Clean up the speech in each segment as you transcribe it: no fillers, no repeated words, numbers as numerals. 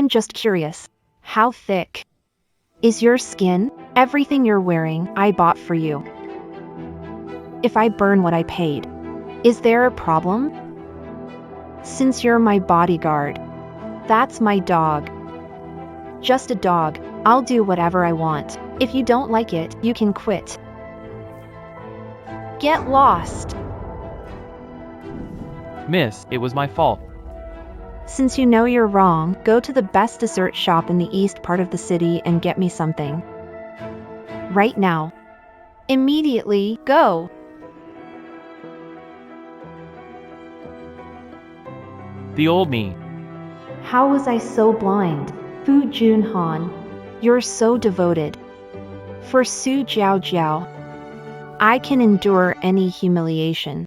I'm just curious. How thick is your skin? Everything you're wearing, I bought for you. If I burn what I paid, is there a problem? Since you're my bodyguard, that's my dog. Just a dog. I'll do whatever I want. If you don't like it, you can quit. Get lost. Miss, it was my fault. Since you know you're wrong, go to the best dessert shop in the east part of the city and get me something. Right now. Immediately, go. The old me. How was I so blind? Fu Junhan, you're so devoted. For Su Jiao Jiao, I can endure any humiliation.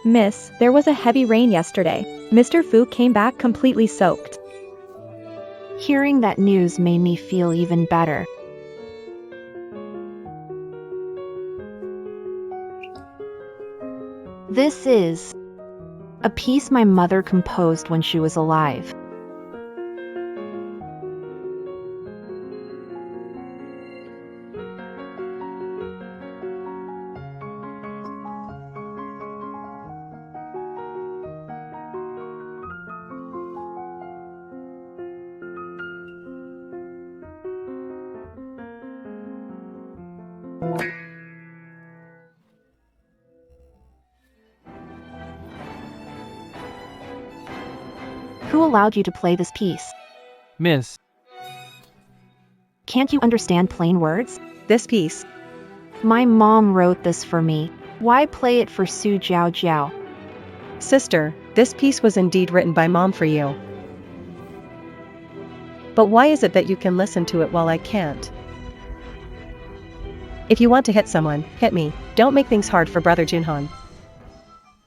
Miss, there was a heavy rain yesterday. Mr. Fu came back completely soaked. Hearing that news made me feel even better. This is a piece my mother composed when she was alive. Who allowed you to play this piece? Miss, Can't you understand plain words? This piece. My mom wrote this for me. Why play it for Su Jiao Jiao? Sister, this piece was indeed written by Mom for you. But why is it that you can listen to it while I can't? If you want to hit someone, hit me. Don't make things hard for Brother Junhan.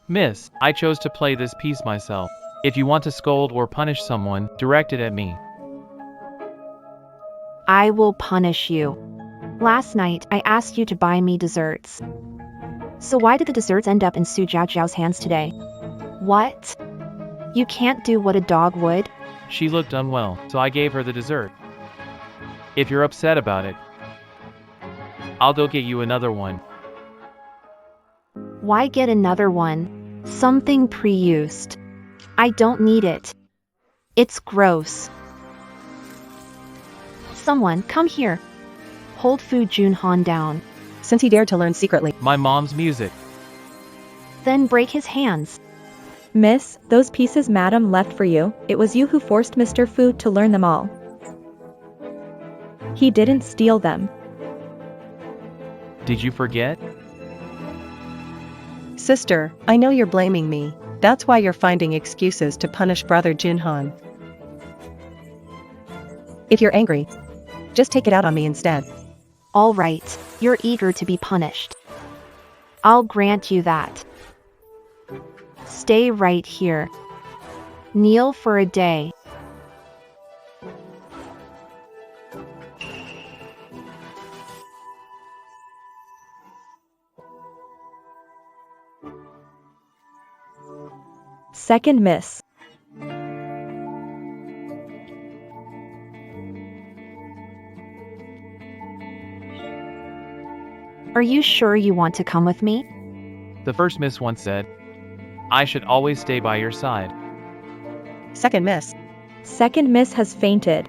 Miss, I chose to play this piece myself. If you want to scold or punish someone, direct it at me. I will punish you. Last night, I asked you to buy me desserts. So why did the desserts end up in Su Jiao Jiao's hands today? What? You can't do what a dog would? She looked unwell, so I gave her the dessert. If you're upset about it, I'll go get you another one. Why get another one? Something pre-used. I don't need it. It's gross. Someone, come here. Hold Fu Junhan down. Since he dared to learn secretly. My mom's music. Then break his hands. Miss, those pieces Madam left for you, it was you who forced Mr. Fu to learn them all. He didn't steal them. Did you forget? Sister, I know you're blaming me. That's why you're finding excuses to punish Brother Junhan. If you're angry, just take it out on me instead. All right, you're eager to be punished. I'll grant you that. Stay right here. Kneel for a day. Second miss. Are you sure you want to come with me? The first miss once said, I should always stay by your side. Second miss. Second miss has fainted.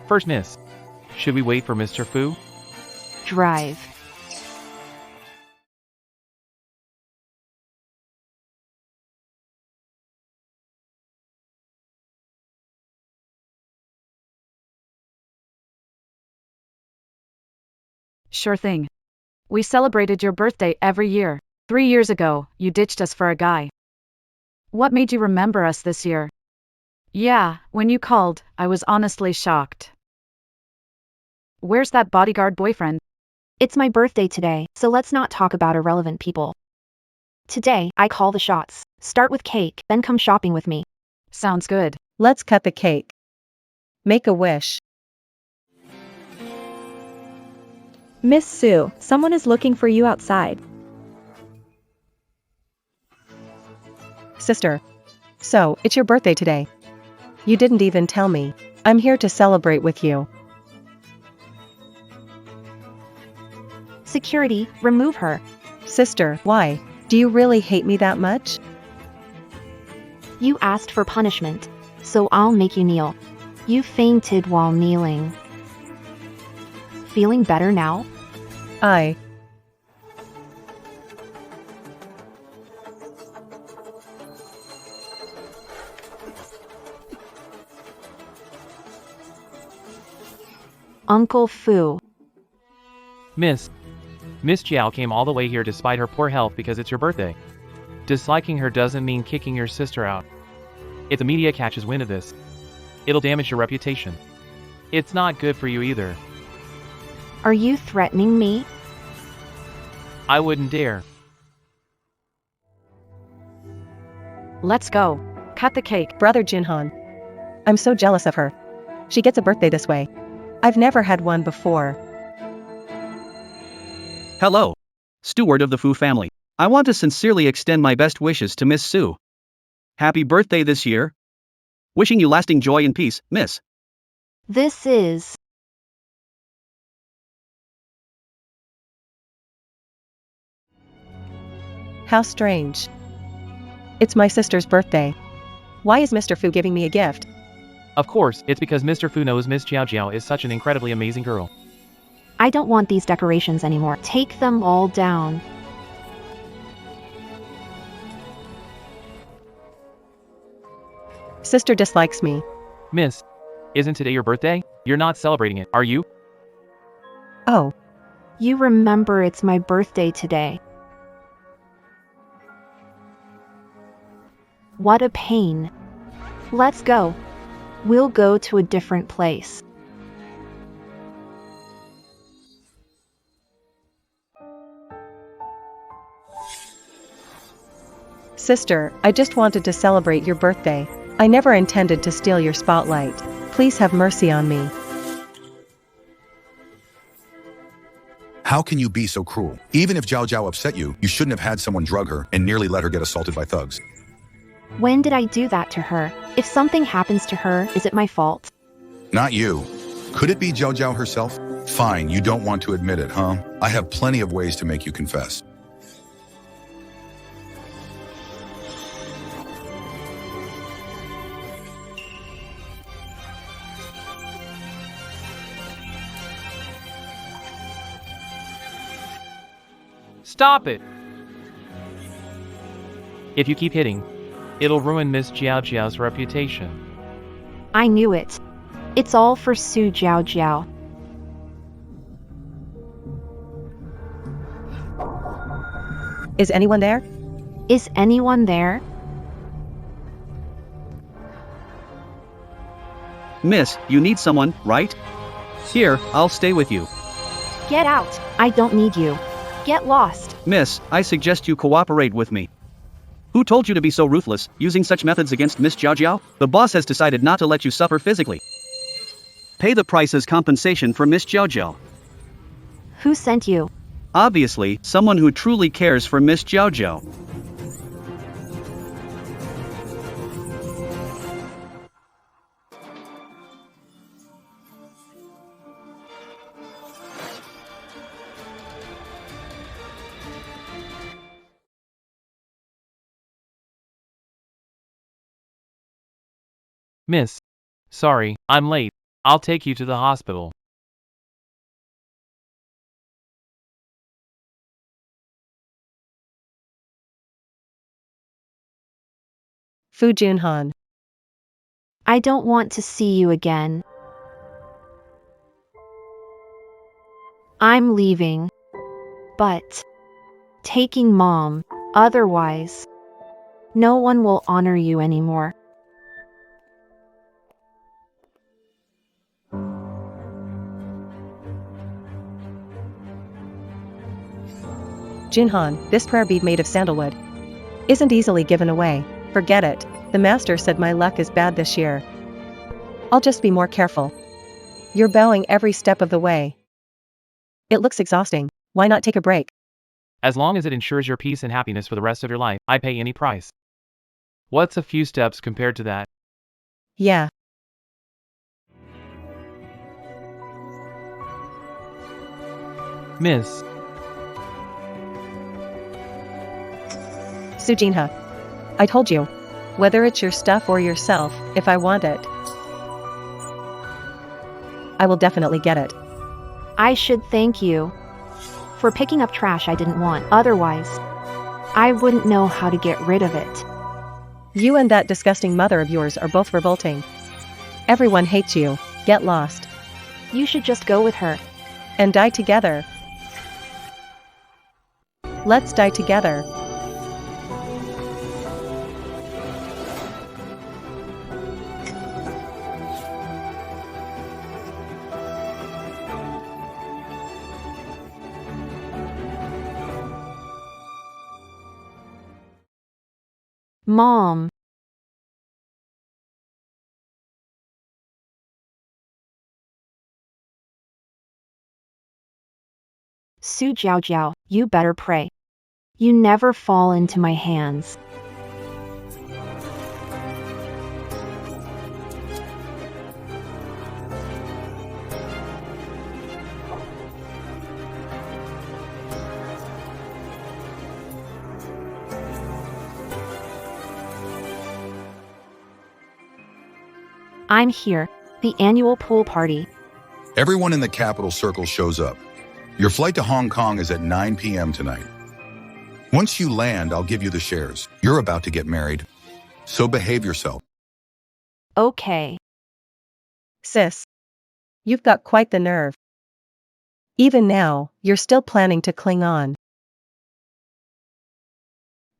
First miss. Should we wait for Mr. Fu? Drive. Sure thing. We celebrated your birthday every year. 3 years ago, you ditched us for a guy. What made you remember us this year? Yeah, when you called, I was honestly shocked. Where's that bodyguard boyfriend? It's my birthday today, so let's not talk about irrelevant people. Today, I call the shots. Start with cake, then come shopping with me. Sounds good. Let's cut the cake. Make a wish. Miss Sue, someone is looking for you outside. Sister. So, it's your birthday today. You didn't even tell me. I'm here to celebrate with you. Security, remove her. Sister, why? Do you really hate me that much? You asked for punishment, so I'll make you kneel. You fainted while kneeling. Feeling better now? Uncle Fu. Miss Jiao came all the way here despite her poor health because it's your birthday. Disliking her doesn't mean kicking your sister out. If the media catches wind of this, it'll damage your reputation. It's not good for you either. Are you threatening me? I wouldn't dare. Let's go. Cut the cake. Brother Jinhan. I'm so jealous of her. She gets a birthday this way. I've never had one before. Hello. Steward of the Fu family. I want to sincerely extend my best wishes to Miss Sue. Happy birthday this year. Wishing you lasting joy and peace, Miss. This is... How strange. It's my sister's birthday. Why is Mr. Fu giving me a gift? Of course, it's because Mr. Fu knows Miss Jiao Jiao is such an incredibly amazing girl. I don't want these decorations anymore. Take them all down. Sister dislikes me. Miss, isn't today your birthday? You're not celebrating it, are you? Oh, You remember it's my birthday today. What a pain. Let's go. We'll go to a different place. sister, I just wanted to celebrate your birthday. I never intended to steal your spotlight. Please have mercy on me. How can you be so cruel? Even if Zhao Zhao upset you, you shouldn't have had someone drug her and nearly let her get assaulted by thugs. When did I do that to her? If something happens to her, is it my fault? Not you. Could it be Zhao Zhao herself? Fine, you don't want to admit it, huh? I have plenty of ways to make you confess. Stop it! If you keep hitting, it'll ruin Miss Jiao Jiao's reputation. I knew it. It's all for Su Jiao Jiao. Is anyone there? Is anyone there? Miss, you need someone, right? Here, I'll stay with you. Get out! I don't need you. Get lost. Miss, I suggest you cooperate with me. Who told you to be so ruthless, using such methods against Miss Jiao Jiao? The boss has decided not to let you suffer physically. Pay the price as compensation for Miss Jiao Jiao. Who sent you? Obviously, someone who truly cares for Miss Jiao Jiao. Miss, sorry, I'm late. I'll take you to the hospital. Fu Junhan. I don't want to see you again. I'm leaving. But taking Mom, otherwise, no one will honor you anymore. Junhan, this prayer bead made of sandalwood isn't easily given away. Forget it. The master said my luck is bad this year. I'll just be more careful. You're bowing every step of the way. It looks exhausting. Why not take a break? As long as it ensures your peace and happiness for the rest of your life, I pay any price. What's a few steps compared to that? Yeah. Miss. Sujinha. I told you. Whether it's your stuff or yourself, if I want it, I will definitely get it. I should thank you for picking up trash I didn't want. Otherwise, I wouldn't know how to get rid of it. You and that disgusting mother of yours are both revolting. Everyone hates you. Get lost. You should just go with her. And die together. Let's die together. Mom. Su Jiao, you better pray. You never fall into my hands. I'm here, the annual pool party. Everyone in the capital circle shows up. Your flight to Hong Kong is at 9 p.m. tonight. Once you land, I'll give you the shares. You're about to get married, so behave yourself. Okay. Sis. You've got quite the nerve. Even now, you're still planning to cling on.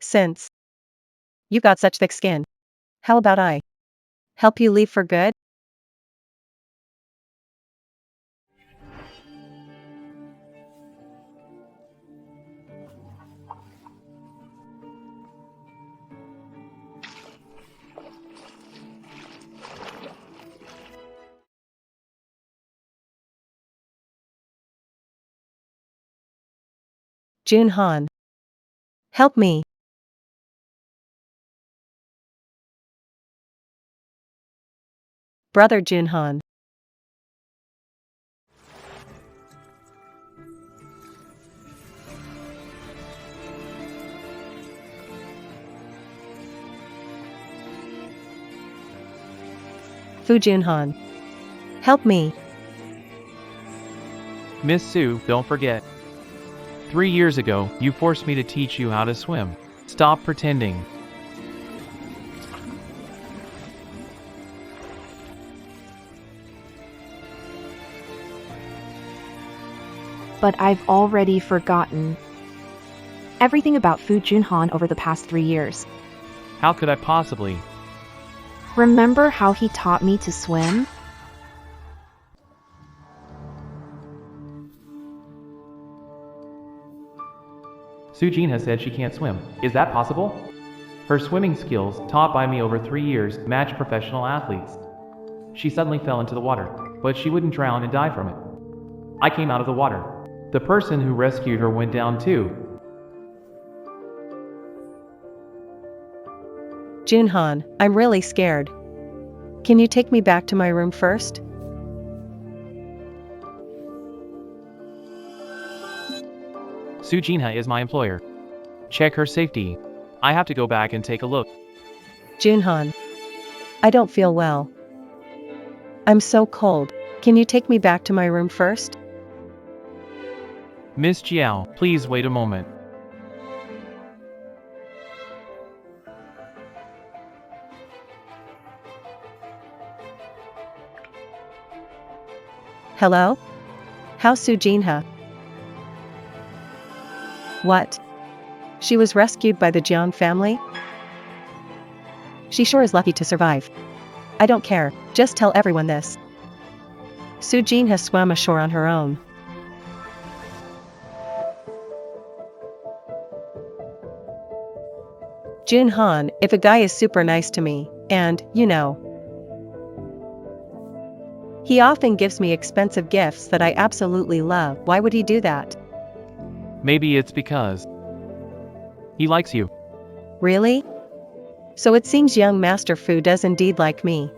Since you got such thick skin, how about I help you leave for good? Jun Han. Help me. Brother Jun Han. Fu Jun Han. Help me. Miss Sue, don't forget. 3 years ago, you forced me to teach you how to swim. Stop pretending. But I've already forgotten everything about Fu Junhan over the past 3 years. How could I possibly? Remember how he taught me to swim? Sujin has said she can't swim. Is that possible? Her swimming skills, taught by me over 3 years, match professional athletes. She suddenly fell into the water, but she wouldn't drown and die from it. I came out of the water. The person who rescued her went down too. Jun Han, I'm really scared. Can you take me back to my room first? Sujinha is my employer. Check her safety. I have to go back and take a look. Jun Han. I don't feel well. I'm so cold. Can you take me back to my room first? Miss Jiao, please wait a moment. Hello? How's Sujinha? What? She was rescued by the Jiang family? She sure is lucky to survive. I don't care, just tell everyone this. Sujin has swam ashore on her own. Jun Han, if a guy is super nice to me, and, you know, He often gives me expensive gifts that I absolutely love. Why would he do that? Maybe it's because he likes you. Really? So it seems young Master Fu does indeed like me.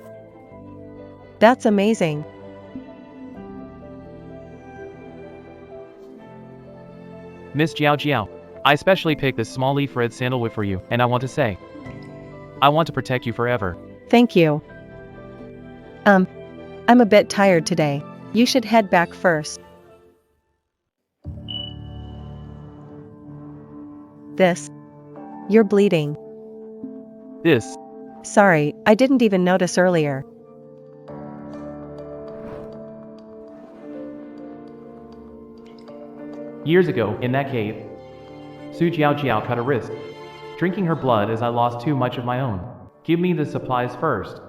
That's amazing. Miss Jiao Jiao, I specially picked this small leaf red sandalwood for you, and I want to say, I want to protect you forever. Thank you. I'm a bit tired today. You should head back first. You're bleeding. This, Sorry, I didn't even notice earlier. years ago, in that cave, Su Jiao Jiao cut a wrist, drinking her blood as I lost too much of my own. Give me the supplies first.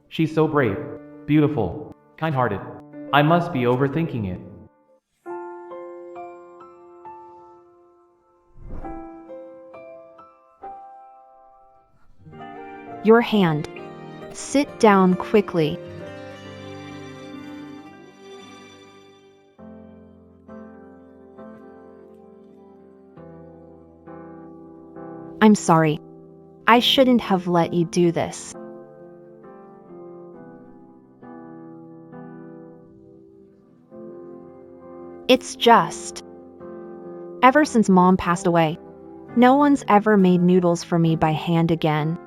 She's so brave, beautiful, kind-hearted. I must be overthinking it. Your hand. Sit down quickly. I'm sorry. I shouldn't have let you do this. It's just, ever since Mom passed away, no one's ever made noodles for me by hand again.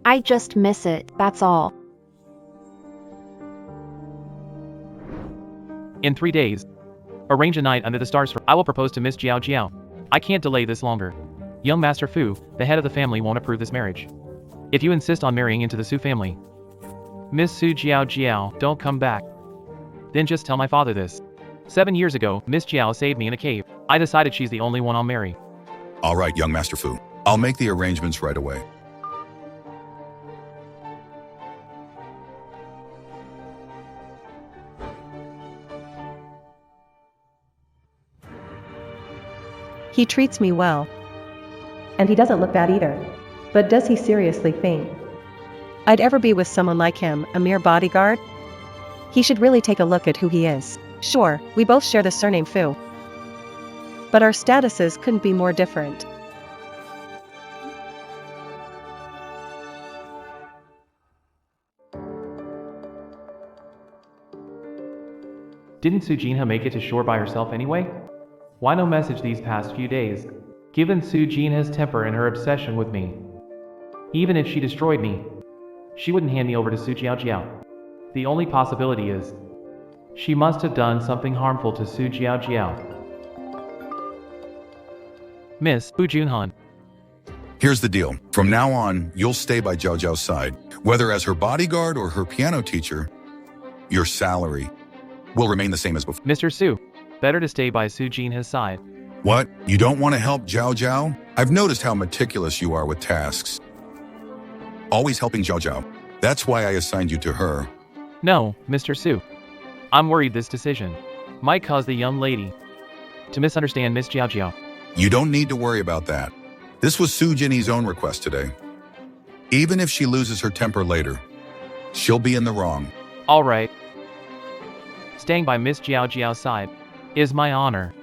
I just miss it, that's all. In 3 days, arrange a night under the stars for I will propose to Miss Jiao Jiao. I can't delay this longer. Young Master Fu, the head of the family, won't approve this marriage. If you insist on marrying into the Su family, Miss Su Jiao Jiao, don't come back. Then just tell my father this. 7 years ago, Miss Jiao saved me in a cave. I decided she's the only one I'll marry. All right, young Master Fu. I'll make the arrangements right away. He treats me well. And he doesn't look bad either. But does he seriously think I'd ever be with someone like him, a mere bodyguard? He should really take a look at who he is. Sure, we both share the surname Fu. But our statuses couldn't be more different. Didn't Su Jinha make it to shore by herself anyway? Why no message these past few days? Given Su Jinha's temper and her obsession with me, even if she destroyed me, she wouldn't hand me over to Su Jiao Jiao. The only possibility is, she must have done something harmful to Su Jiao Jiao. Miss Fu Junhan. Here's the deal. From now on, you'll stay by Jiao Jiao's side. Whether as her bodyguard or her piano teacher, your salary will remain the same as before. Mr. Su, better to stay by Su Jinha's side. What? You don't want to help Jiao Jiao? I've noticed how meticulous you are with tasks. Always helping Jiao Jiao. That's why I assigned you to her. No, Mr. Su. I'm worried this decision might cause the young lady to misunderstand Miss Jiao Jiao. You don't need to worry about that. This was Su Jinny's own request today. Even if she loses her temper later, she'll be in the wrong. All right. Staying by Miss Jiao Jiao's side is my honor.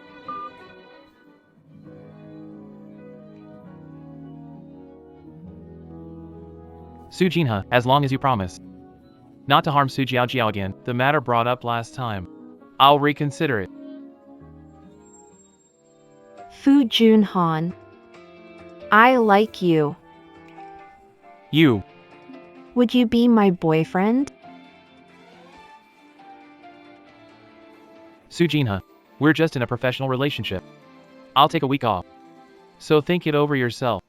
Su Jinha, as long as you promise not to harm Su Jiao Jiao again, the matter brought up last time, I'll reconsider it. Fu Junhan. I like you. You. Would you be my boyfriend? Su Jinha, we're just in a professional relationship. I'll take a week off. So think it over yourself.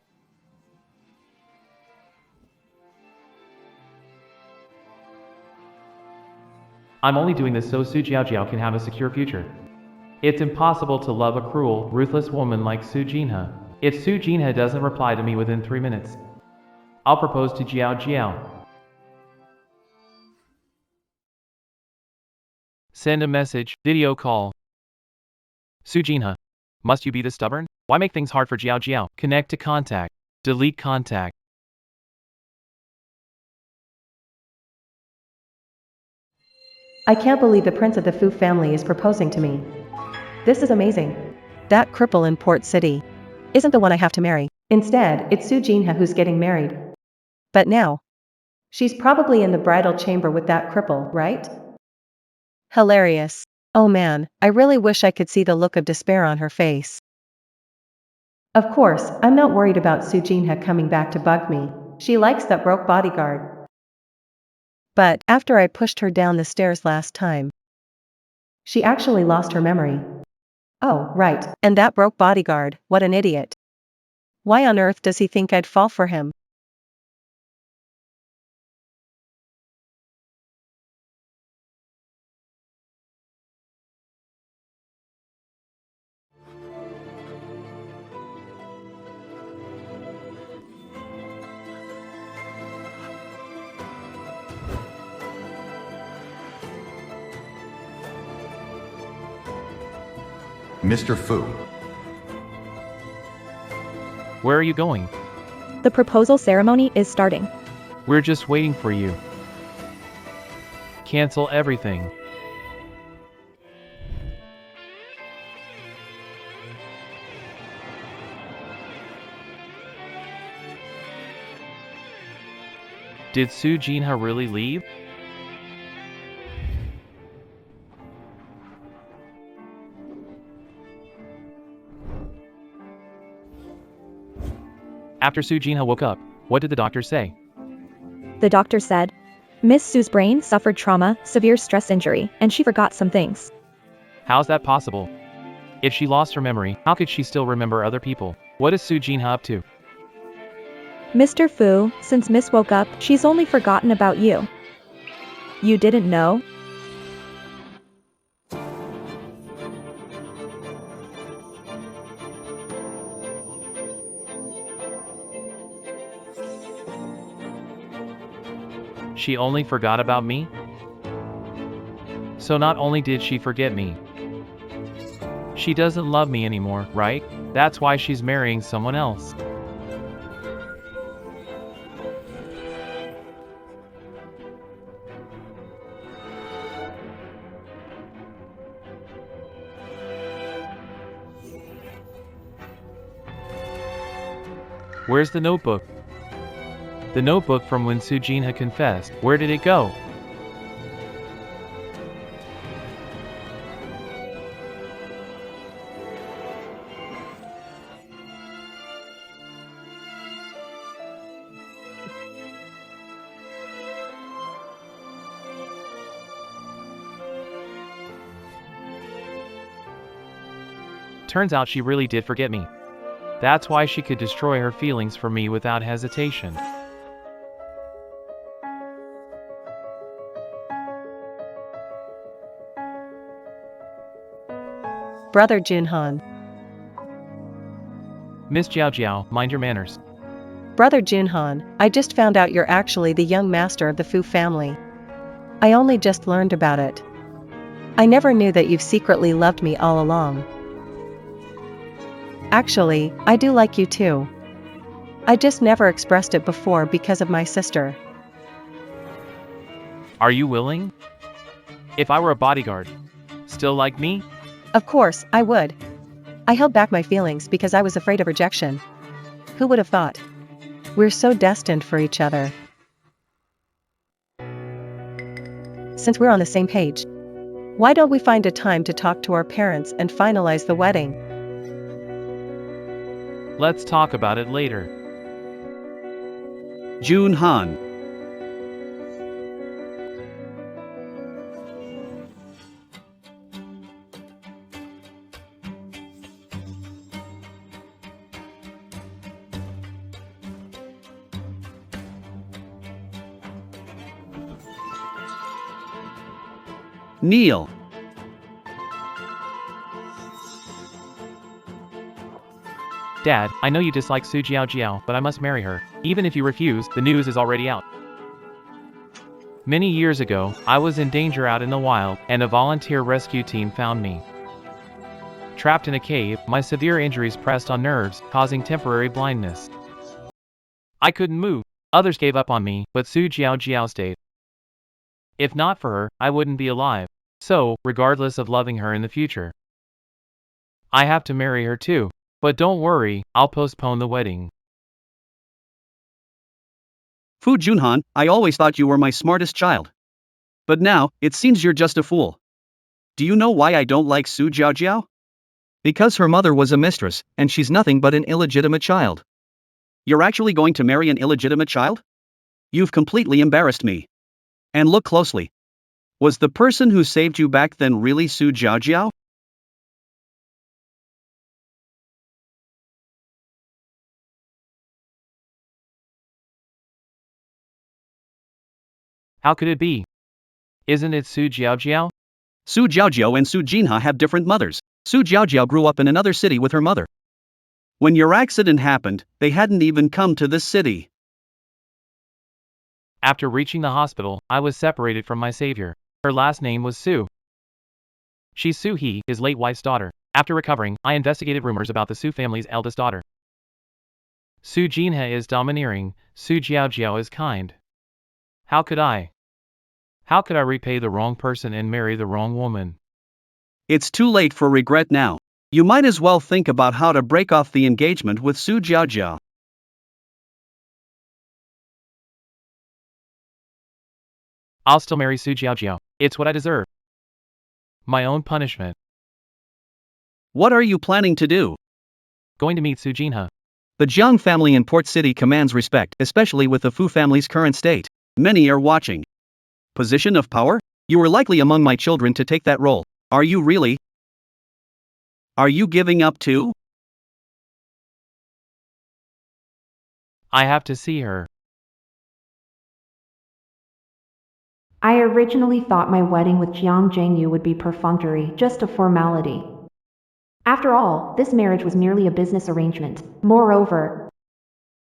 I'm only doing this so Su Jiao Jiao can have a secure future. It's impossible to love a cruel, ruthless woman like Su Jinha. If Su Jinha doesn't reply to me within 3 minutes, I'll propose to Jiao Jiao. Send a message, video call. Su Jinha, must you be this stubborn? Why make things hard for Jiao Jiao? Connect to contact. Delete contact. I can't believe the prince of the Fu family is proposing to me. This is amazing. That cripple in Port City isn't the one I have to marry. Instead, it's Su Jinha who's getting married. But now, she's probably in the bridal chamber with that cripple, right? Hilarious. Oh man, I really wish I could see the look of despair on her face. Of course, I'm not worried about Su Jinha coming back to bug me. She likes that broke bodyguard. But, after I pushed her down the stairs last time, she actually lost her memory. Oh, right, and that broke bodyguard, what an idiot. Why on earth does he think I'd fall for him? Mr. Fu. Where are you going? The proposal ceremony is starting. We're just waiting for you. Cancel everything. Did Su Jinha really leave? After Su Jinha woke up, what did the doctor say? The doctor said, Miss Su's brain suffered trauma, severe stress injury, and she forgot some things. How's that possible? If she lost her memory, how could she still remember other people? What is Su Jinha up to? Mr. Fu, since Miss woke up, she's only forgotten about you. You didn't know? She only forgot about me? So not only did she forget me, she doesn't love me anymore, right? That's why she's marrying someone else. Where's the notebook? The notebook from when Su Jinha confessed. Where did it go? Turns out she really did forget me. That's why she could destroy her feelings for me without hesitation. Brother Junhan. Miss Jiao Jiao, mind your manners. Brother Junhan, I just found out you're actually the young master of the Fu family. I only just learned about it. I never knew that you've secretly loved me all along. Actually, I do like you too. I just never expressed it before because of my sister. Are you willing? If I were a bodyguard, still like me? Of course, I would. I held back my feelings because I was afraid of rejection. Who would have thought? We're so destined for each other. Since we're on the same page, why don't we find a time to talk to our parents and finalize the wedding? Let's talk about it later. Junhan. Neil. Dad, I know you dislike Su Jiao Jiao, but I must marry her. Even if you refuse, the news is already out. Many years ago, I was in danger out in the wild, and a volunteer rescue team found me. Trapped in a cave, my severe injuries pressed on nerves, causing temporary blindness. I couldn't move. Others gave up on me, but Su Jiao Jiao stayed. If not for her, I wouldn't be alive. So, regardless of loving her in the future, I have to marry her too. But don't worry, I'll postpone the wedding. Fu Junhan, I always thought you were my smartest child. But now, it seems you're just a fool. Do you know why I don't like Su Jiaojiao? Because her mother was a mistress, and she's nothing but an illegitimate child. You're actually going to marry an illegitimate child? You've completely embarrassed me. And look closely. Was the person who saved you back then really Su Jiaojiao? How could it be? Isn't it Su Jiaojiao? Su Jiaojiao and Su Jinha have different mothers. Su Jiaojiao grew up in another city with her mother. When your accident happened, they hadn't even come to this city. After reaching the hospital, I was separated from my savior. Her last name was Su. She's Su He, his late wife's daughter. After recovering, I investigated rumors about the Su family's eldest daughter. Su Jinha is domineering, Su Jiaojiao is kind. How could I repay the wrong person and marry the wrong woman? It's too late for regret now. You might as well think about how to break off the engagement with Su Jiaojiao. I'll still marry Su Jiaojiao. It's what I deserve. My own punishment. What are you planning to do? Going to meet Su Jinha. The Jiang family in Port City commands respect, especially with the Fu family's current state. Many are watching. Position of power? You were likely among my children to take that role. Are you really? Are you giving up too? I have to see her. I originally thought my wedding with Jiang Zhengyu would be perfunctory, just a formality. After all, this marriage was merely a business arrangement. Moreover,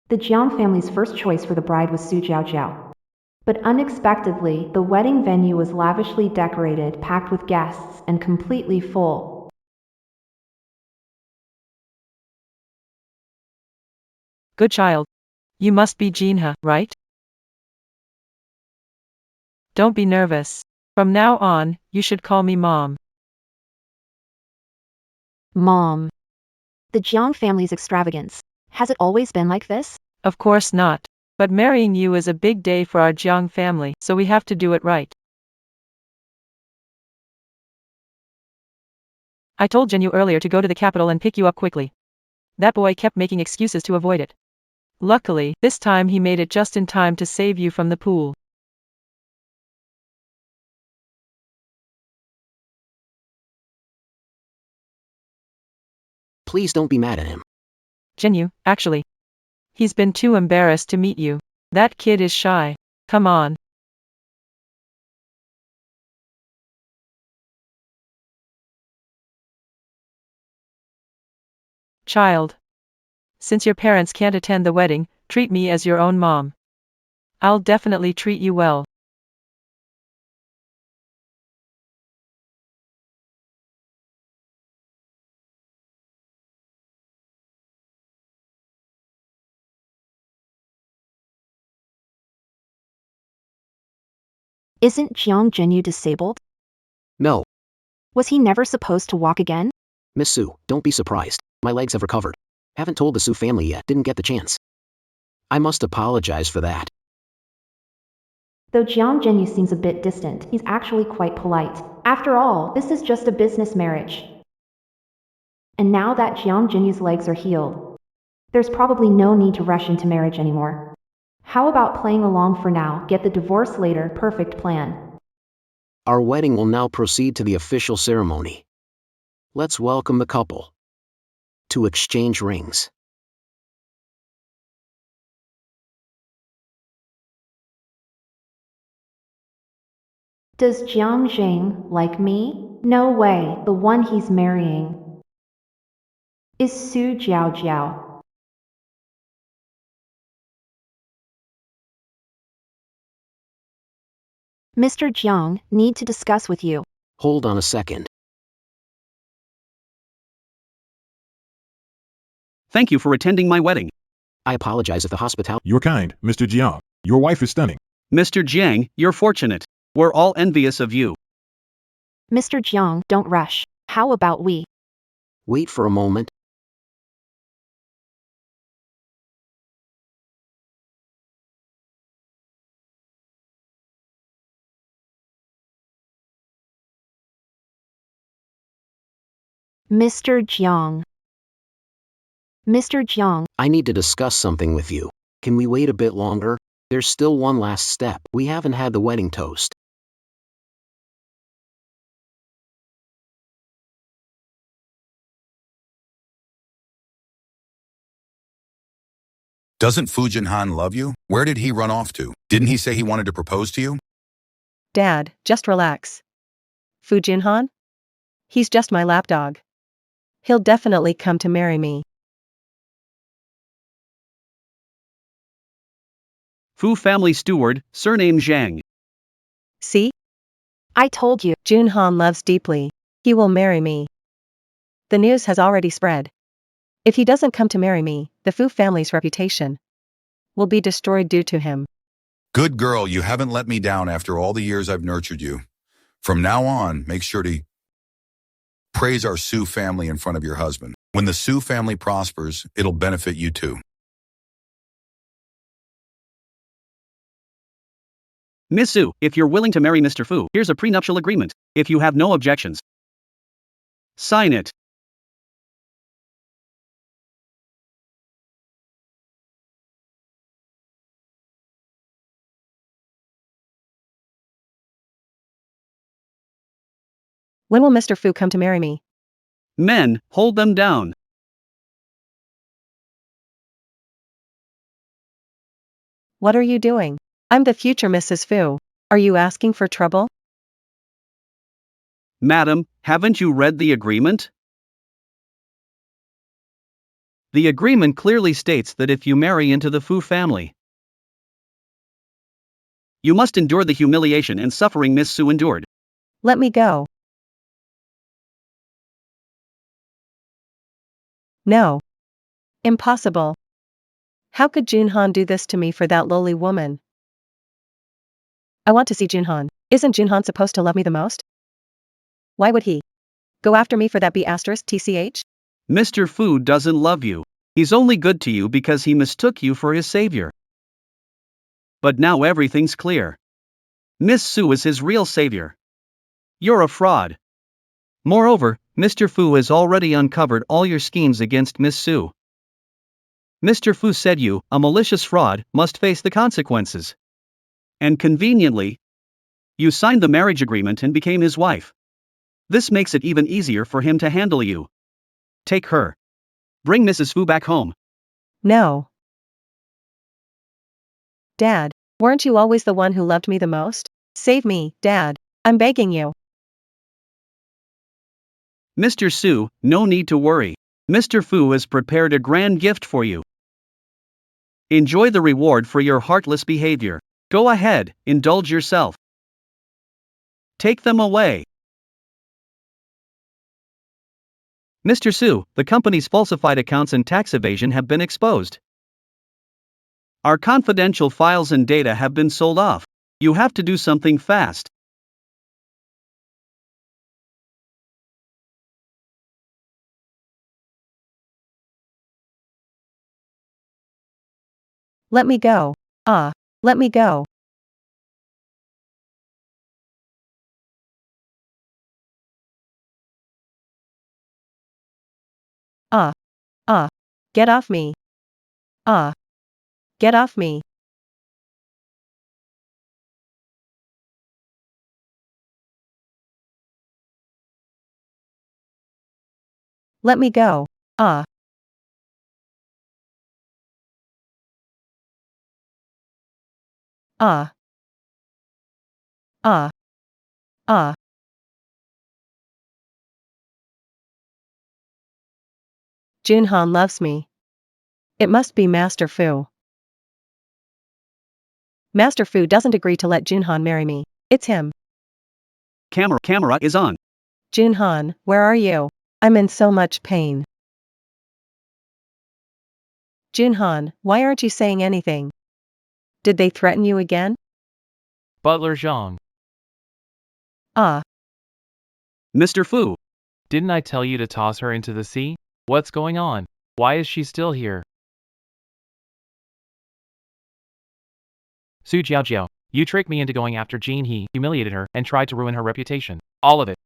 the Jiang family's first choice for the bride was Su Jiaojiao. But unexpectedly, the wedding venue was lavishly decorated, packed with guests, and completely full. Good child. You must be Jinha, right? Don't be nervous. From now on, you should call me Mom. Mom. The Jiang family's extravagance. Has it always been like this? Of course not. But marrying you is a big day for our Jiang family, so we have to do it right. I told Jinyu earlier to go to the capital and pick you up quickly. That boy kept making excuses to avoid it. Luckily, this time he made it just in time to save you from the pool. Please don't be mad at him. Jinyu, actually. He's been too embarrassed to meet you. That kid is shy. Come on. Child. Since your parents can't attend the wedding, treat me as your own mom. I'll definitely treat you well. Isn't Jiang Zhenyu disabled? No, Was he never supposed to walk again? Miss Sue, don't be surprised. My legs have recovered. Haven't told the Sue family yet, didn't get the chance. I must apologize for that. Though Jiang Zhenyu seems a bit distant, he's actually quite polite. After all, this is just a business marriage. And now that Jiang Zhenyu's legs are healed, there's probably no need to rush into marriage anymore. How about playing along for now, get the divorce later, perfect plan. Our wedding will now proceed to the official ceremony. Let's welcome the couple to exchange rings. Does Jiang Zheng like me? No way, the one he's marrying is Su Jiaojiao. Mr. Jiang, need to discuss with you. Hold on a second. Thank you for attending my wedding. I apologize if the hospitality. You're kind, Mr. Jiang. Your wife is stunning. Mr. Jiang, you're fortunate. We're all envious of you. Mr. Jiang, don't rush. How about we? Wait for a moment. Mr. Jiang. Mr. Jiang, I need to discuss something with you. Can we wait a bit longer? There's still one last step. We haven't had the wedding toast. Doesn't Fu Jinhan love you? Where did he run off to? Didn't he say he wanted to propose to you? Dad, just relax. Fu Jinhan? He's just my lapdog. He'll definitely come to marry me. Fu family steward, surname Zhang. See? I told you. Junhan loves deeply. He will marry me. The news has already spread. If he doesn't come to marry me, the Fu family's reputation will be destroyed due to him. Good girl, you haven't let me down after all the years I've nurtured you. From now on, make sure to praise our Su family in front of your husband. When the Su family prospers, it'll benefit you too. Miss Su, if you're willing to marry Mr. Fu, here's a prenuptial agreement. If you have no objections, sign it. When will Mr. Fu come to marry me? Men, hold them down. What are you doing? I'm the future Mrs. Fu. Are you asking for trouble? Madam, haven't you read the agreement? The agreement clearly states that if you marry into the Fu family, you must endure the humiliation and suffering Miss Su endured. Let me go. No. Impossible. How could Junhan do this to me for that lowly woman? I want to see Junhan. Isn't Junhan supposed to love me the most? Why would he go after me for that B*TCH? Mr. Fu doesn't love you. He's only good to you because he mistook you for his savior. But now everything's clear. Miss Su is his real savior. You're a fraud. Moreover, Mr. Fu has already uncovered all your schemes against Miss Su. Mr. Fu said you, a malicious fraud, must face the consequences. And conveniently, you signed the marriage agreement and became his wife. This makes it even easier for him to handle you. Take her. Bring Mrs. Fu back home. No. Dad, weren't you always the one who loved me the most? Save me, Dad. I'm begging you. Mr. Su, no need to worry. Mr. Fu has prepared a grand gift for you. Enjoy the reward for your heartless behavior. Go ahead, indulge yourself. Take them away. Mr. Su, the company's falsified accounts and tax evasion have been exposed. Our confidential files and data have been sold off. You have to do something fast. Let me go. Let me go. Ah. Get off me. Get off me. Let me go. Ah. Junhan loves me. It must be Master Fu. Master Fu doesn't agree to let Junhan marry me. It's him. Camera is on. Junhan, where are you? I'm in so much pain. Junhan, why aren't you saying anything? Did they threaten you again? Butler Zhang. Ah, Mr. Fu, Didn't I tell you to toss her into the sea? What's going on? Why is she still here? Su Jiaojiao, you tricked me into going after Jin He, humiliated her, and tried to ruin her reputation. All of it.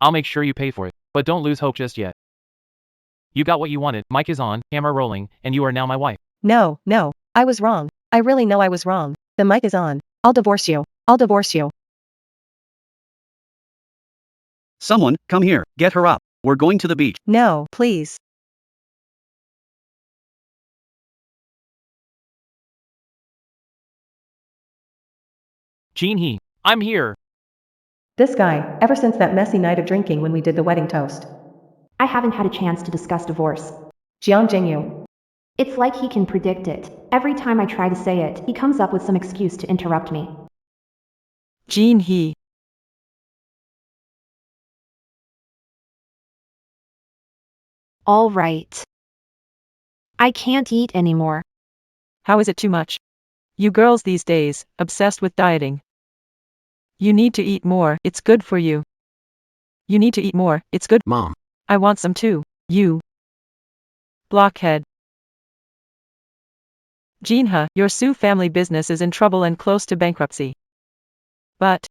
I'll make sure you pay for it, but don't lose hope just yet. You got what you wanted, mic is on, camera rolling, and you are now my wife. no, I was wrong. I really know I was wrong. The mic is on. I'll divorce you. I'll divorce you. someone, come here, get her up. We're going to the beach. No, please. Jin He, I'm here. This guy, ever since that messy night of drinking when we did the wedding toast. I haven't had a chance to discuss divorce. Jiang Jingyu. It's like he can predict it. Every time I try to say it, he comes up with some excuse to interrupt me. Jin He. All right. I can't eat anymore. How is it too much? You girls these days, obsessed with dieting. You need to eat more, it's good for you. You need to eat more, it's good. Mom, I want some too. You. Blockhead. Jinha, your Su family business is in trouble and close to bankruptcy. But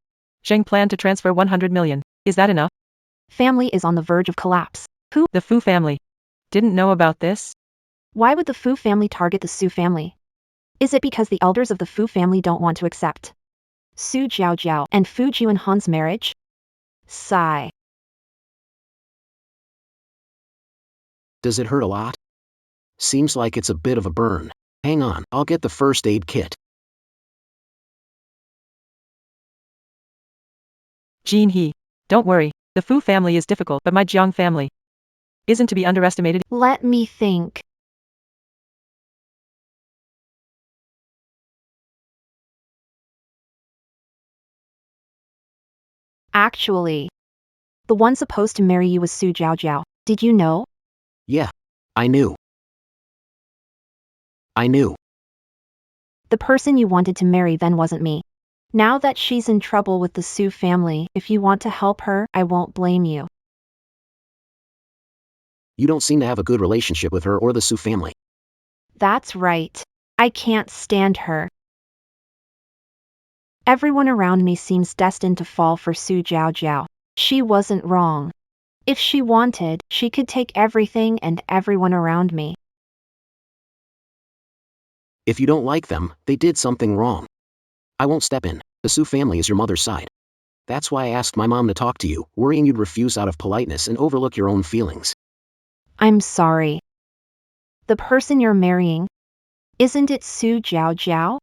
Zheng planned to transfer 100 million. Is that enough? Family is on the verge of collapse. The Fu family. Didn't know about this? Why would the Fu family target the Su family? Is it because the elders of the Fu family don't want to accept Su Jiaojiao and Fu Juanhan's marriage? Sigh. does it hurt a lot? Seems like it's a bit of a burn. Hang on, I'll get the first aid kit. Jin He. Don't worry, the Fu family is difficult, but my Jiang family isn't to be underestimated. Let me think. Actually, the one supposed to marry you was Su Jiaojiao. Did you know? Yeah, I knew. The person you wanted to marry then wasn't me. Now that she's in trouble with the Su family, if you want to help her, I won't blame you. You don't seem to have a good relationship with her or the Su family. That's right. I can't stand her. Everyone around me seems destined to fall for Su Jiaojiao. She wasn't wrong. If she wanted, she could take everything and everyone around me. If you don't like them, they did something wrong. I won't step in. The Su family is your mother's side. That's why I asked my mom to talk to you, worrying you'd refuse out of politeness and overlook your own feelings. I'm sorry. The person you're marrying, isn't it Su Jiaojiao?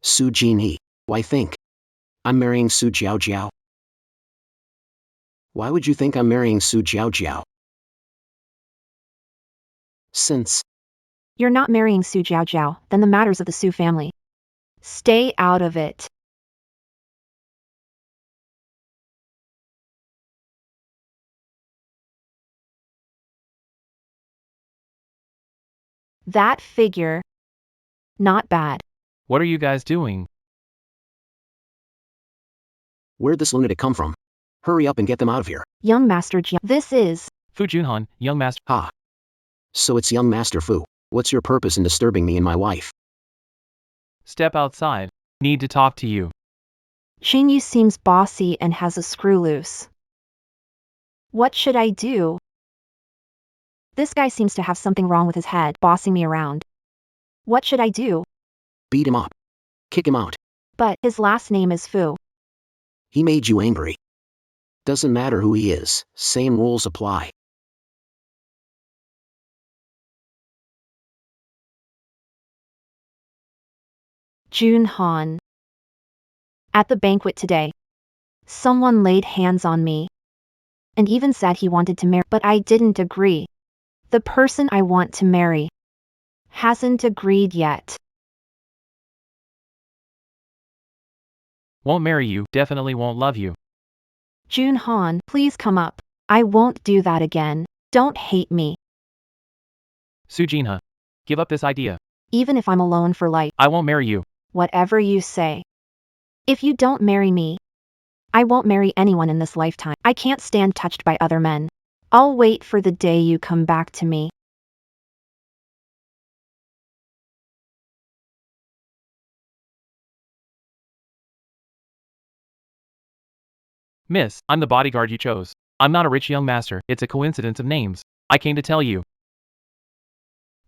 Su Jinhee. Why think? I'm marrying Su Jiaojiao. Why would you think I'm marrying Su Jiaojiao? Since You're not marrying Su Jiaojiao, then the matters of the Su family. Stay out of it. That figure. Not bad. What are you guys doing? where'd this lunatic come from? Hurry up and get them out of here. Young Master Jiang. This is. Fu Junhan, young master. Ha. So it's young Master Fu. What's your purpose in disturbing me and my wife? Step outside. Need to talk to you. Xingyu seems bossy and has a screw loose. What should I do? This guy seems to have something wrong with his head, bossing me around. What should I do? Beat him up. Kick him out. But his last name is Fu. He made you angry. Doesn't matter who he is, same rules apply. Junhan. At the banquet today, someone laid hands on me and even said he wanted to marry, but I didn't agree. The person I want to marry hasn't agreed yet. Won't marry you, definitely won't love you. Junhan, please come up. I won't do that again. Don't hate me. Su Jinha. Give up this idea. even if I'm alone for life. I won't marry you. Whatever you say. If you don't marry me, I won't marry anyone in this lifetime. I can't stand touched by other men. I'll wait for the day you come back to me. Miss, I'm the bodyguard you chose. I'm not a rich young master, it's a coincidence of names. I came to tell you.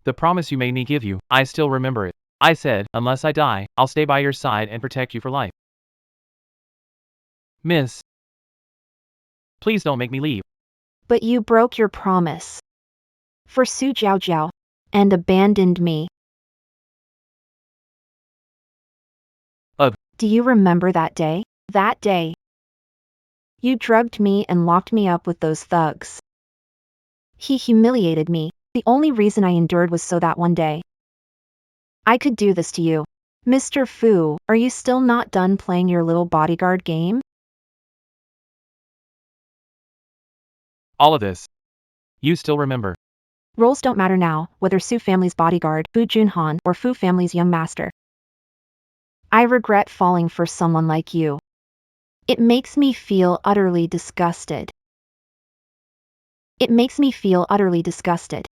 The promise you made me give you, I still remember it. I said, unless I die, I'll stay by your side and protect you for life. Miss, please don't make me leave. But you broke your promise. For Su Jiao and abandoned me. Do you remember that day? That day. You drugged me and locked me up with those thugs. He humiliated me. The only reason I endured was so that one day I could do this to you. Mr. Fu, are you still not done playing your little bodyguard game? All of this. You still remember. Roles don't matter now, whether Su family's bodyguard, Fu Junhan, or Fu family's young master. I regret falling for someone like you. It makes me feel utterly disgusted. It makes me feel utterly disgusted.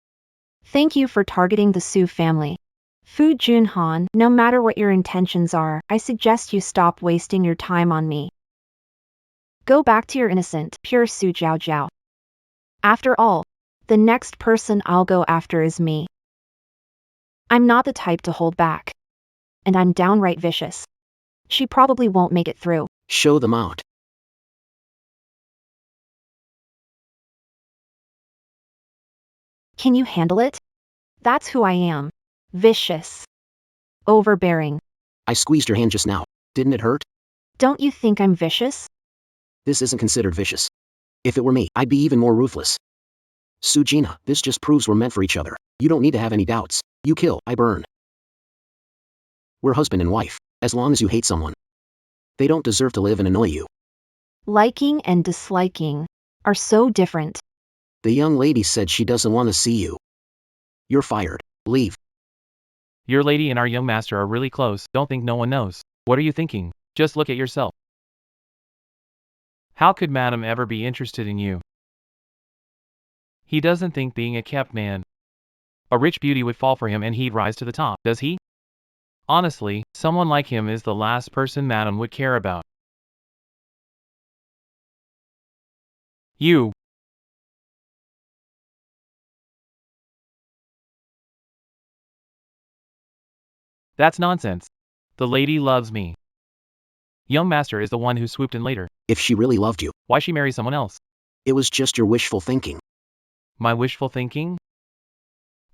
Thank you for targeting the Su family. Fu Junhan, no matter what your intentions are, I suggest you stop wasting your time on me. Go back to your innocent, pure Su Jiao. After all, the next person I'll go after is me. I'm not the type to hold back. And I'm downright vicious. She probably won't make it through. Show them out. Can you handle it? That's who I am. Vicious. Overbearing. I squeezed your hand just now. Didn't it hurt? Don't you think I'm vicious? This isn't considered vicious. If it were me, I'd be even more ruthless. Sujina, this just proves we're meant for each other. You don't need to have any doubts. You kill, I burn. We're husband and wife, as long as you hate someone. They don't deserve to live and annoy you. Liking and disliking are so different. The young lady said she doesn't want to see you. You're fired. Leave. Your lady and our young master are really close, don't think no one knows. What are you thinking? Just look at yourself. How could Madam ever be interested in you? He doesn't think being a kept man. A rich beauty would fall for him and he'd rise to the top, does he? Honestly, someone like him is the last person Madam would care about. You. That's nonsense. The lady loves me. Young master is the one who swooped in later. If she really loved you, Why she marry someone else? it was just your wishful thinking. My wishful thinking?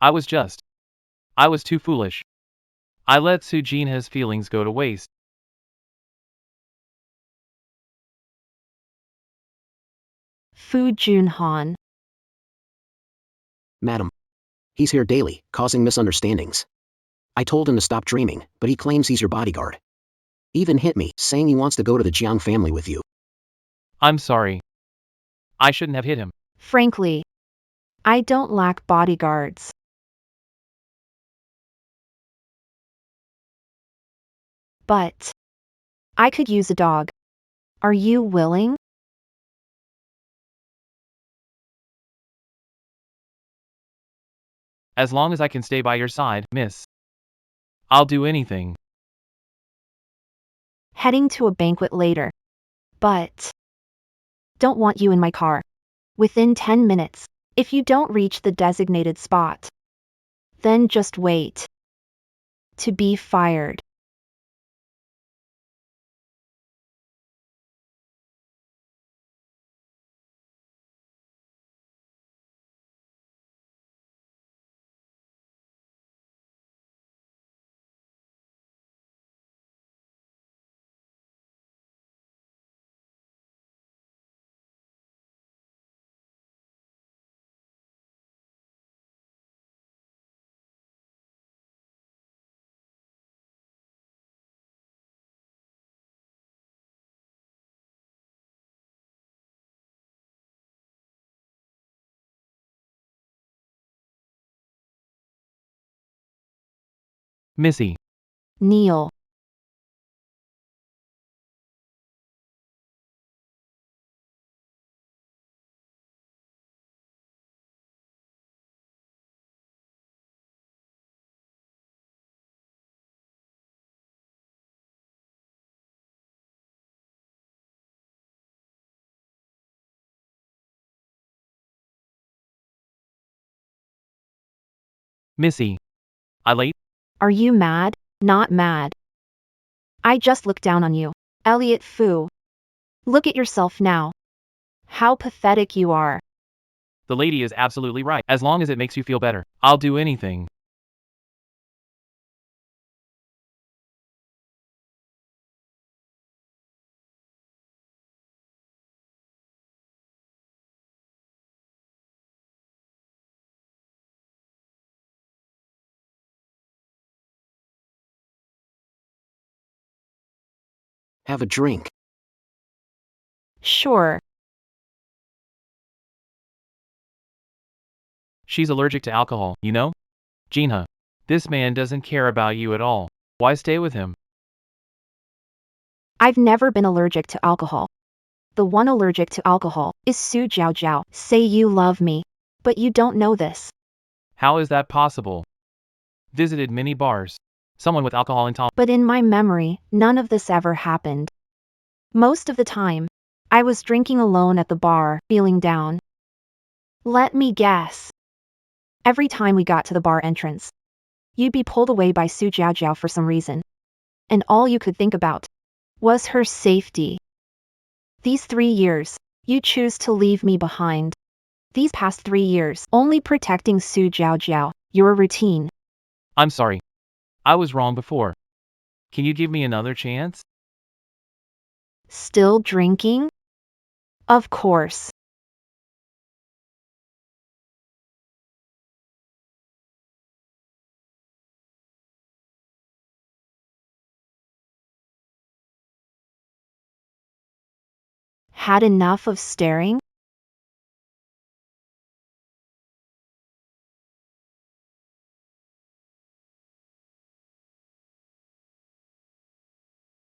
I was too foolish. I let Sujinha's feelings go to waste. Fu Junhan. Madam. He's here daily, causing misunderstandings. I told him to stop dreaming, but he claims he's your bodyguard. Even hit me, saying he wants to go to the Jiang family with you. I'm sorry. I shouldn't have hit him. Frankly, I don't lack bodyguards. But I could use a dog. Are you willing? As long as I can stay by your side, miss. I'll do anything. Heading to a banquet later. But don't want you in my car. Within 10 minutes. If you don't reach the designated spot, then just wait to be fired. Missy. Kneel. Missy. I late? Are you mad? Not mad. I just looked down on you. Elliot Fu. Look at yourself now. How pathetic you are. The lady is absolutely right. As long as it makes you feel better, I'll do anything. Have a drink. Sure. She's allergic to alcohol, you know? Jinha. This man doesn't care about you at all. Why stay with him? I've never been allergic to alcohol. The one allergic to alcohol is Su Jiao Jiao. Say you love me, but you don't know this. How is that possible? Visited many bars. Someone with alcohol intolerance. But in my memory, none of this ever happened. Most of the time, I was drinking alone at the bar, feeling down. Let me guess. Every time we got to the bar entrance, you'd be pulled away by Su Jiao Jiao for some reason. And all you could think about was her safety. These 3 years, you choose to leave me behind. These past 3 years, only protecting Su Jiao Jiao, your routine. I'm sorry. I was wrong before. Can you give me another chance? Still drinking? Of course. Had enough of staring?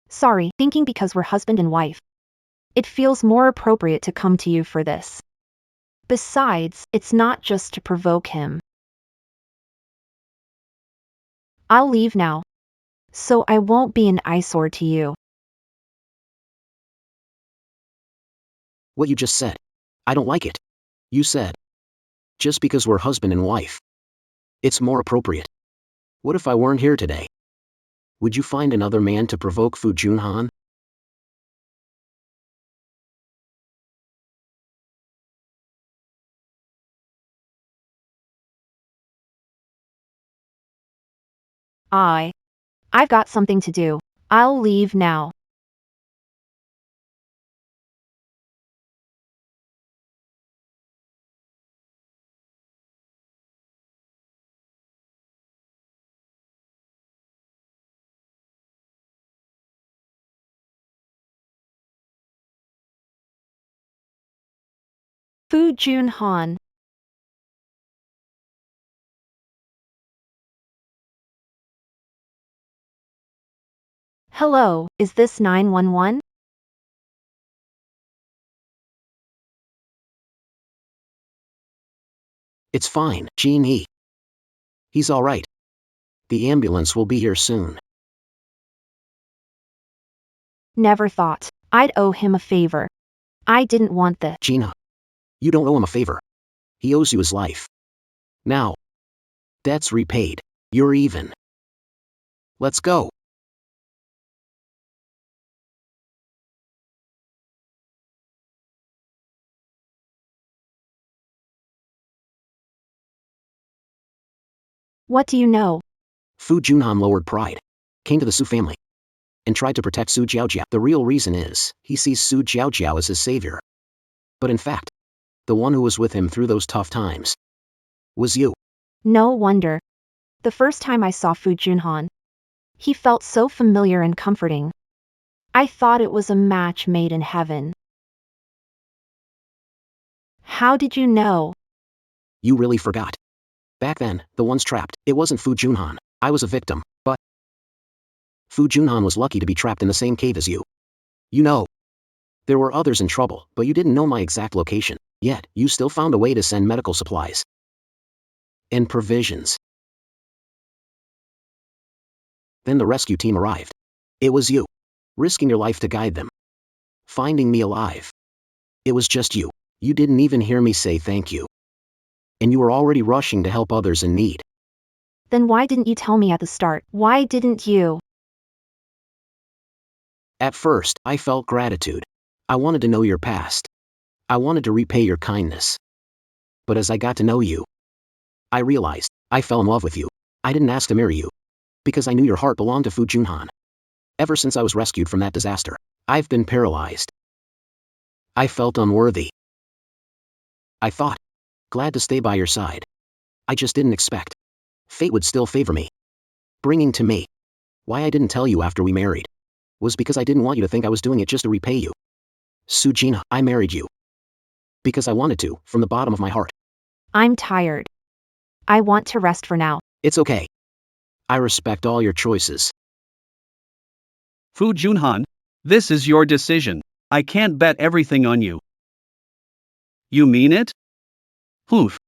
Sorry, thinking because we're husband and wife. It feels more appropriate to come to you for this. Besides, it's not just to provoke him. I'll leave now, so I won't be an eyesore to you. What you just said. I don't like it. You said. Just because we're husband and wife. It's more appropriate. What if I weren't here today? Would you find another man to provoke Fu Junhan? I've got something to do. I'll leave now. Fu Junhan. Hello, is this 911? It's fine, Jean He. He's alright. The ambulance will be here soon. Never thought I'd owe him a favor. I didn't want this. Gina. You don't owe him a favor. He owes you his life. Now. Debt's repaid. You're even. Let's go. What do you know? Fu Junhan lowered pride. Came to the Su family. And tried to protect Su Jiaojiao. The real reason is, he sees Su Jiaojiao as his savior. But in fact, the one who was with him through those tough times was you. No wonder. The first time I saw Fu Junhan, he felt so familiar and comforting. I thought it was a match made in heaven. How did you know? You really forgot. Back then, the one's trapped. It wasn't Fu Junhan. I was a victim. But Fu Junhan was lucky to be trapped in the same cave as you. You know, there were others in trouble, but you didn't know my exact location. Yet, you still found a way to send medical supplies and provisions. Then the rescue team arrived. It was you, risking your life to guide them, finding me alive. It was just you. You didn't even hear me say thank you. And you were already rushing to help others in need. Then why didn't you tell me at the start? Why didn't you? At first, I felt gratitude. I wanted to know your past. I wanted to repay your kindness. But as I got to know you, I realized I fell in love with you. I didn't ask to marry you, because I knew your heart belonged to Fu Junhan. Ever since I was rescued from that disaster, I've been paralyzed. I felt unworthy. I thought, glad to stay by your side. I just didn't expect fate would still favor me. Bringing to me. Why I didn't tell you after we married was because I didn't want you to think I was doing it just to repay you. Sujina, I married you because I wanted to, from the bottom of my heart. I'm tired. I want to rest for now. It's okay. I respect all your choices. Fu Junhan, this is your decision. I can't bet everything on you. You mean it? Oof.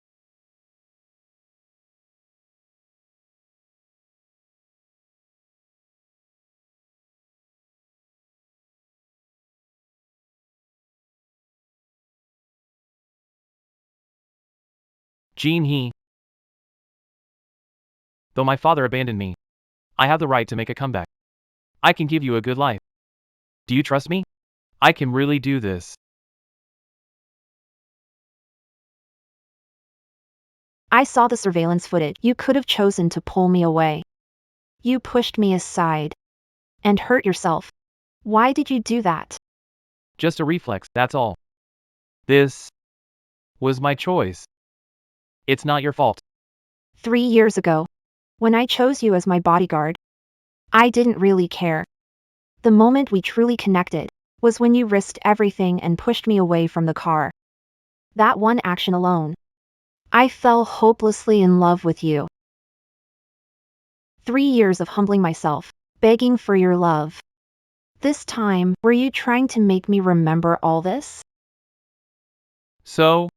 Jean He. Though my father abandoned me, I have the right to make a comeback. I can give you a good life. Do you trust me? I can really do this. I saw the surveillance footage. You could have chosen to pull me away. You pushed me aside and hurt yourself. Why did you do that? Just a reflex, that's all. This was my choice. It's not your fault. 3 years ago, when I chose you as my bodyguard, I didn't really care. The moment we truly connected was when you risked everything and pushed me away from the car. That one action alone. I fell hopelessly in love with you. 3 years of humbling myself, begging for your love. This time, were you trying to make me remember all this? So,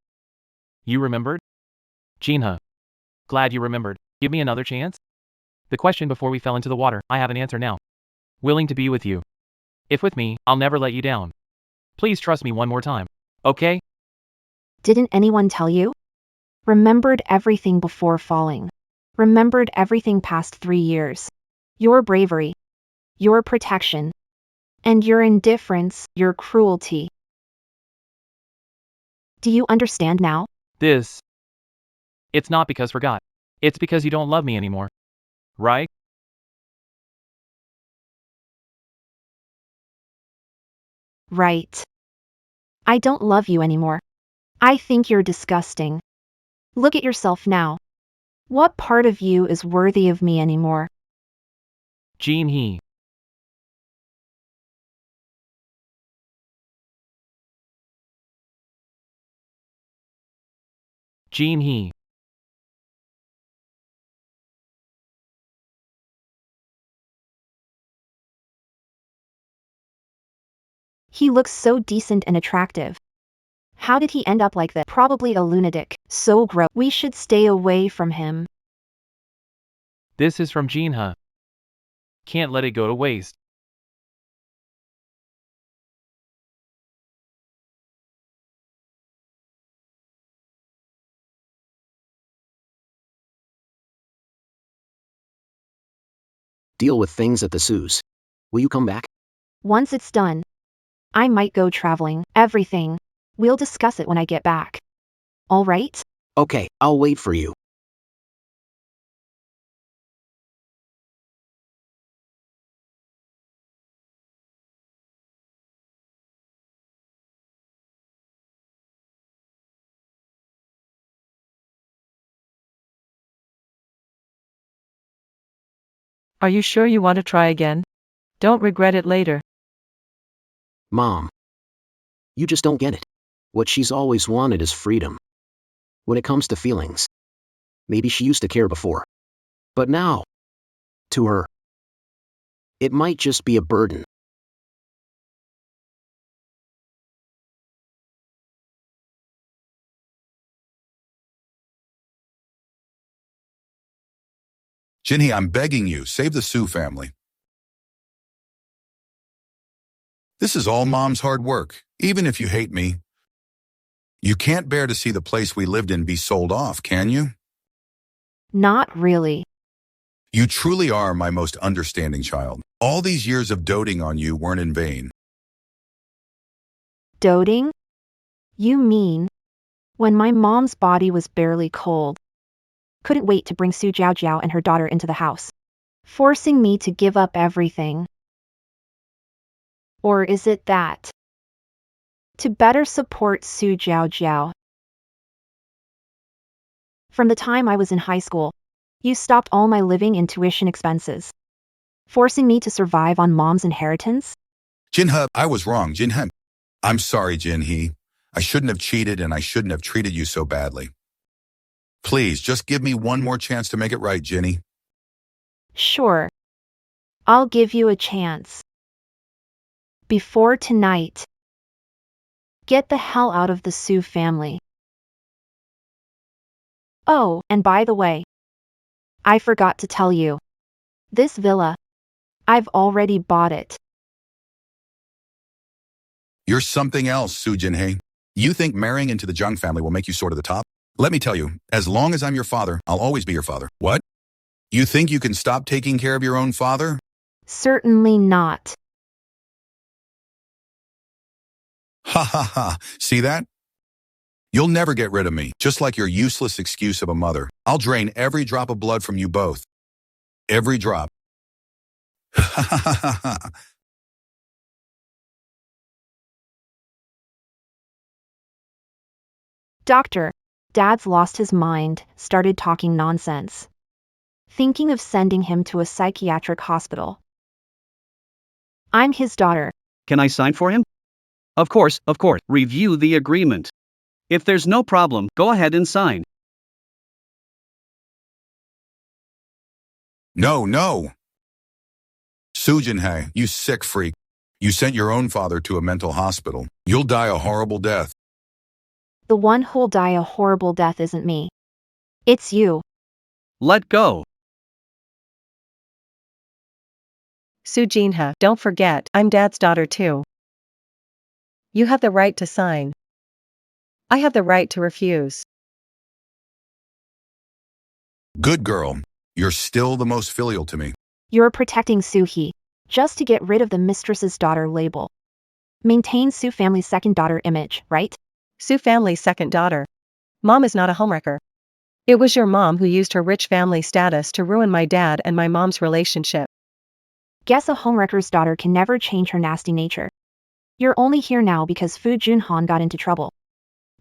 you remembered? Jinha. Glad you remembered. Give me another chance? The question before we fell into the water, I have an answer now. Willing to be with you. If with me, I'll never let you down. Please trust me one more time. Okay? Didn't anyone tell you? Remembered everything before falling. Remembered everything past 3 years. Your bravery. Your protection. And your indifference, your cruelty. Do you understand now? This. It's not because forgot. It's because you don't love me anymore. Right? Right. I don't love you anymore. I think you're disgusting. Look at yourself now. What part of you is worthy of me anymore? Jean He. Jean He. He looks so decent and attractive. How did he end up like that? Probably a lunatic. So gross. We should stay away from him. This is from Jinha. Can't let it go to waste. Deal with things at the zoos. Will you come back? Once it's done, I might go traveling. Everything. We'll discuss it when I get back. All right? Okay, I'll wait for you. Are you sure you want to try again? Don't regret it later. Mom. You just don't get it. What she's always wanted is freedom. When it comes to feelings. Maybe she used to care before. But now, to her, It might just be a burden. Jinhee, I'm begging you, save the Su family. This is all Mom's hard work, even if you hate me. You can't bear to see the place we lived in be sold off, can you? Not really. You truly are my most understanding child. All these years of doting on you weren't in vain. Doting? You mean when my mom's body was barely cold? Couldn't wait to bring Su Jiao and her daughter into the house, forcing me to give up everything. Or is it that? To better support Su Jiao. From the time I was in high school, you stopped all my living and tuition expenses, forcing me to survive on mom's inheritance? Jinhee, I was wrong, Jinhee. I'm sorry, Jinhee. I shouldn't have cheated and I shouldn't have treated you so badly. Please, just give me one more chance to make it right, Jinhee. Sure. I'll give you a chance. Before tonight. Get the hell out of the Su family. Oh, and by the way, I forgot to tell you. This villa, I've already bought it. You're something else, Su Jinhee. You think marrying into the Zhang family will make you soar to the top? Let me tell you, as long as I'm your father, I'll always be your father. What? You think you can stop taking care of your own father? Certainly not. Ha ha ha, see that? You'll never get rid of me, just like your useless excuse of a mother. I'll drain every drop of blood from you both. Every drop. Ha ha ha ha. Doctor, Dad's lost his mind, started talking nonsense. Thinking of sending him to a psychiatric hospital. I'm his daughter. Can I sign for him? Of course. Review the agreement. If there's no problem, go ahead and sign. No. Su Jinhee, you sick freak. You sent your own father to a mental hospital. You'll die a horrible death. The one who'll die a horrible death isn't me. It's you. Let go. Su Jinhee, don't forget, I'm Dad's daughter too. You have the right to sign. I have the right to refuse. Good girl. You're still the most filial to me. You're protecting Su-hee, just to get rid of the mistress's daughter label. Maintain Su family's second daughter image, right? Su family's second daughter. Mom is not a homewrecker. It was your mom who used her rich family status to ruin my dad and my mom's relationship. Guess a homewrecker's daughter can never change her nasty nature. You're only here now because Fu Junhan got into trouble.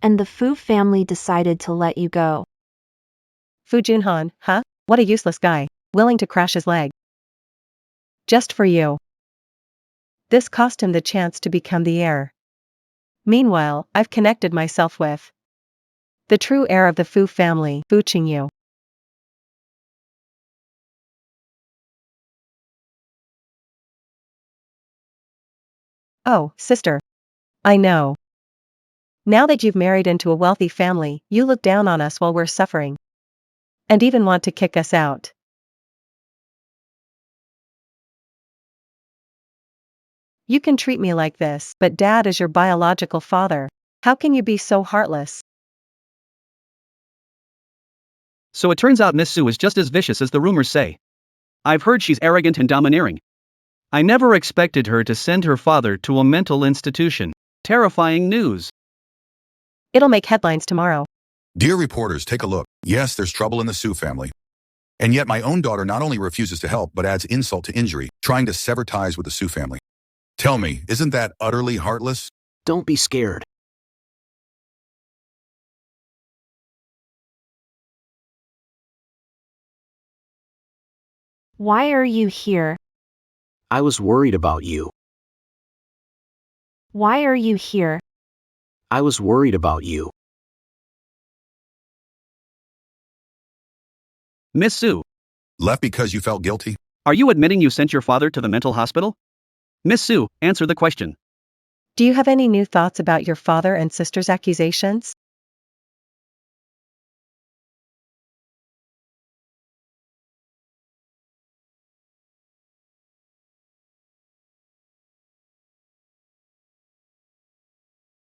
And the Fu family decided to let you go. Fu Junhan, huh? What a useless guy, willing to crash his leg. Just for you. This cost him the chance to become the heir. Meanwhile, I've connected myself with the true heir of the Fu family, Fu Qingyu. Oh, sister. I know. Now that you've married into a wealthy family, you look down on us while we're suffering. And even want to kick us out. You can treat me like this, but Dad is your biological father. How can you be so heartless? So it turns out Miss Su is just as vicious as the rumors say. I've heard she's arrogant and domineering. I never expected her to send her father to a mental institution. Terrifying news. It'll make headlines tomorrow. Dear reporters, take a look. Yes, there's trouble in the Su family. And yet my own daughter not only refuses to help but adds insult to injury, trying to sever ties with the Su family. Tell me, isn't that utterly heartless? Don't be scared. Why are you here? I was worried about you. Why are you here? I was worried about you. Miss Su. Left because you felt guilty? Are you admitting you sent your father to the mental hospital? Miss Sue, answer the question. Do you have any new thoughts about your father and sister's accusations?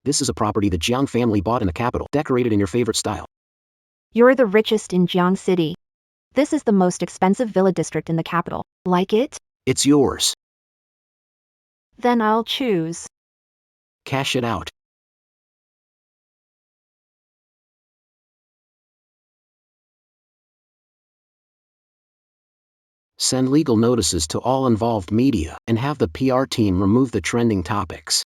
This is a property the Jiang family bought in the capital, decorated in your favorite style. You're the richest in Jiang City. This is the most expensive villa district in the capital. Like it? It's yours. Then I'll choose. Cash it out. Send legal notices to all involved media and have the PR team remove the trending topics.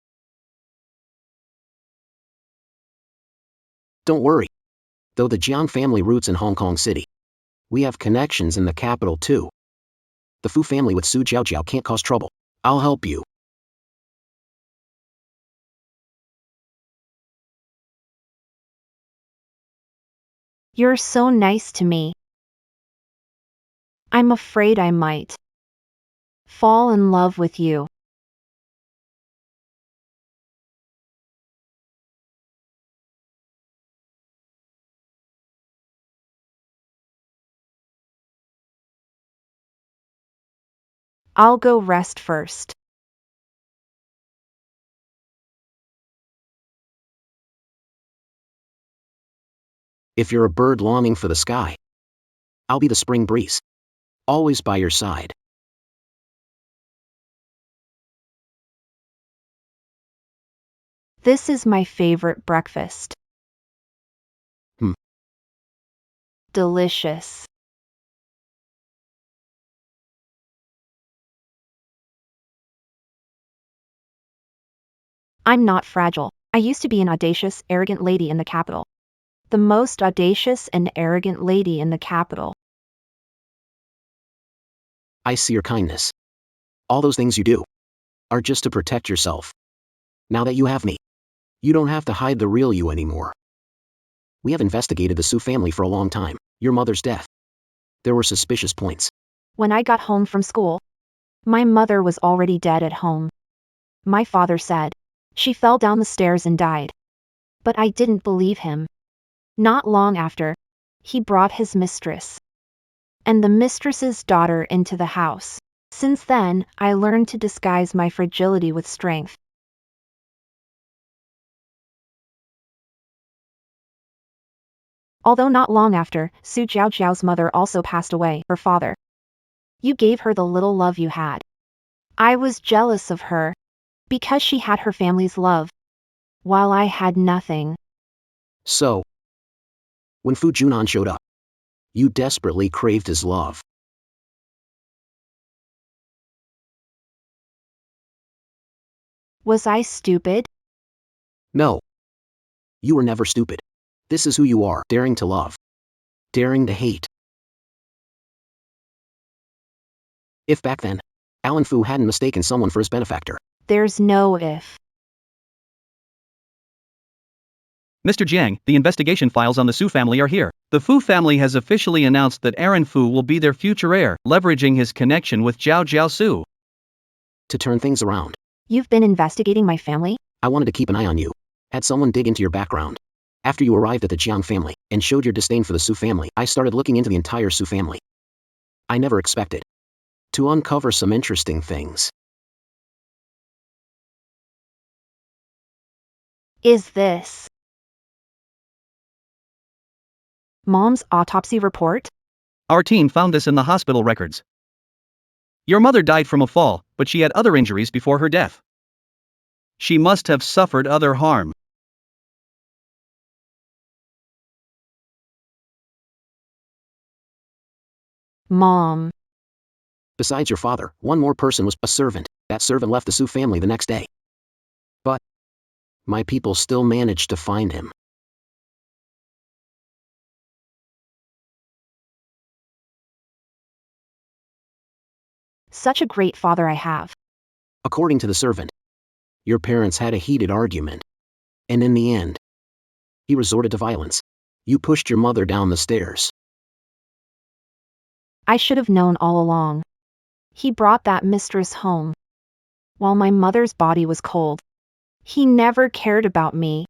Don't worry. Though the Jiang family roots in Hong Kong City, we have connections in the capital too. The Fu family with Su Jiaojiao can't cause trouble. I'll help you. You're so nice to me. I'm afraid I might fall in love with you. I'll go rest first. If you're a bird longing for the sky, I'll be the spring breeze. Always by your side. This is my favorite breakfast. Delicious. I'm not fragile. I used to be an audacious, arrogant lady in the capital. The most audacious and arrogant lady in the capital. I see your kindness. All those things you do are just to protect yourself. Now that you have me, you don't have to hide the real you anymore. We have investigated the Su family for a long time. Your mother's death. There were suspicious points. When I got home from school, my mother was already dead at home. My father said she fell down the stairs and died. But I didn't believe him. Not long after, he brought his mistress and the mistress's daughter into the house. Since then, I learned to disguise my fragility with strength. Although not long after, Su Jiaojiao's mother also passed away, her father. You gave her the little love you had. I was jealous of her, because she had her family's love, while I had nothing. So, when Fu Junan showed up, you desperately craved his love. Was I stupid? No. You were never stupid. This is who you are, daring to love. Daring to hate. If back then, Alan Fu hadn't mistaken someone for his benefactor. There's no if. Mr. Jiang, the investigation files on the Su family are here. The Fu family has officially announced that Aaron Fu will be their future heir, leveraging his connection with Zhao Jiaosu. To turn things around, You've been investigating my family? I wanted to keep an eye on you. Had someone dig into your background. After you arrived at the Jiang family and showed your disdain for the Su family, I started looking into the entire Su family. I never expected to uncover some interesting things. Is this Mom's autopsy report? Our team found this in the hospital records. Your mother died from a fall, but she had other injuries before her death. She must have suffered other harm. Mom. Besides your father, one more person was a servant. That servant left the Su family the next day. But my people still managed to find him. Such a great father I have. According to the servant, your parents had a heated argument. And in the end, he resorted to violence. You pushed your mother down the stairs. I should have known all along. He brought that mistress home while my mother's body was cold. He never cared about me.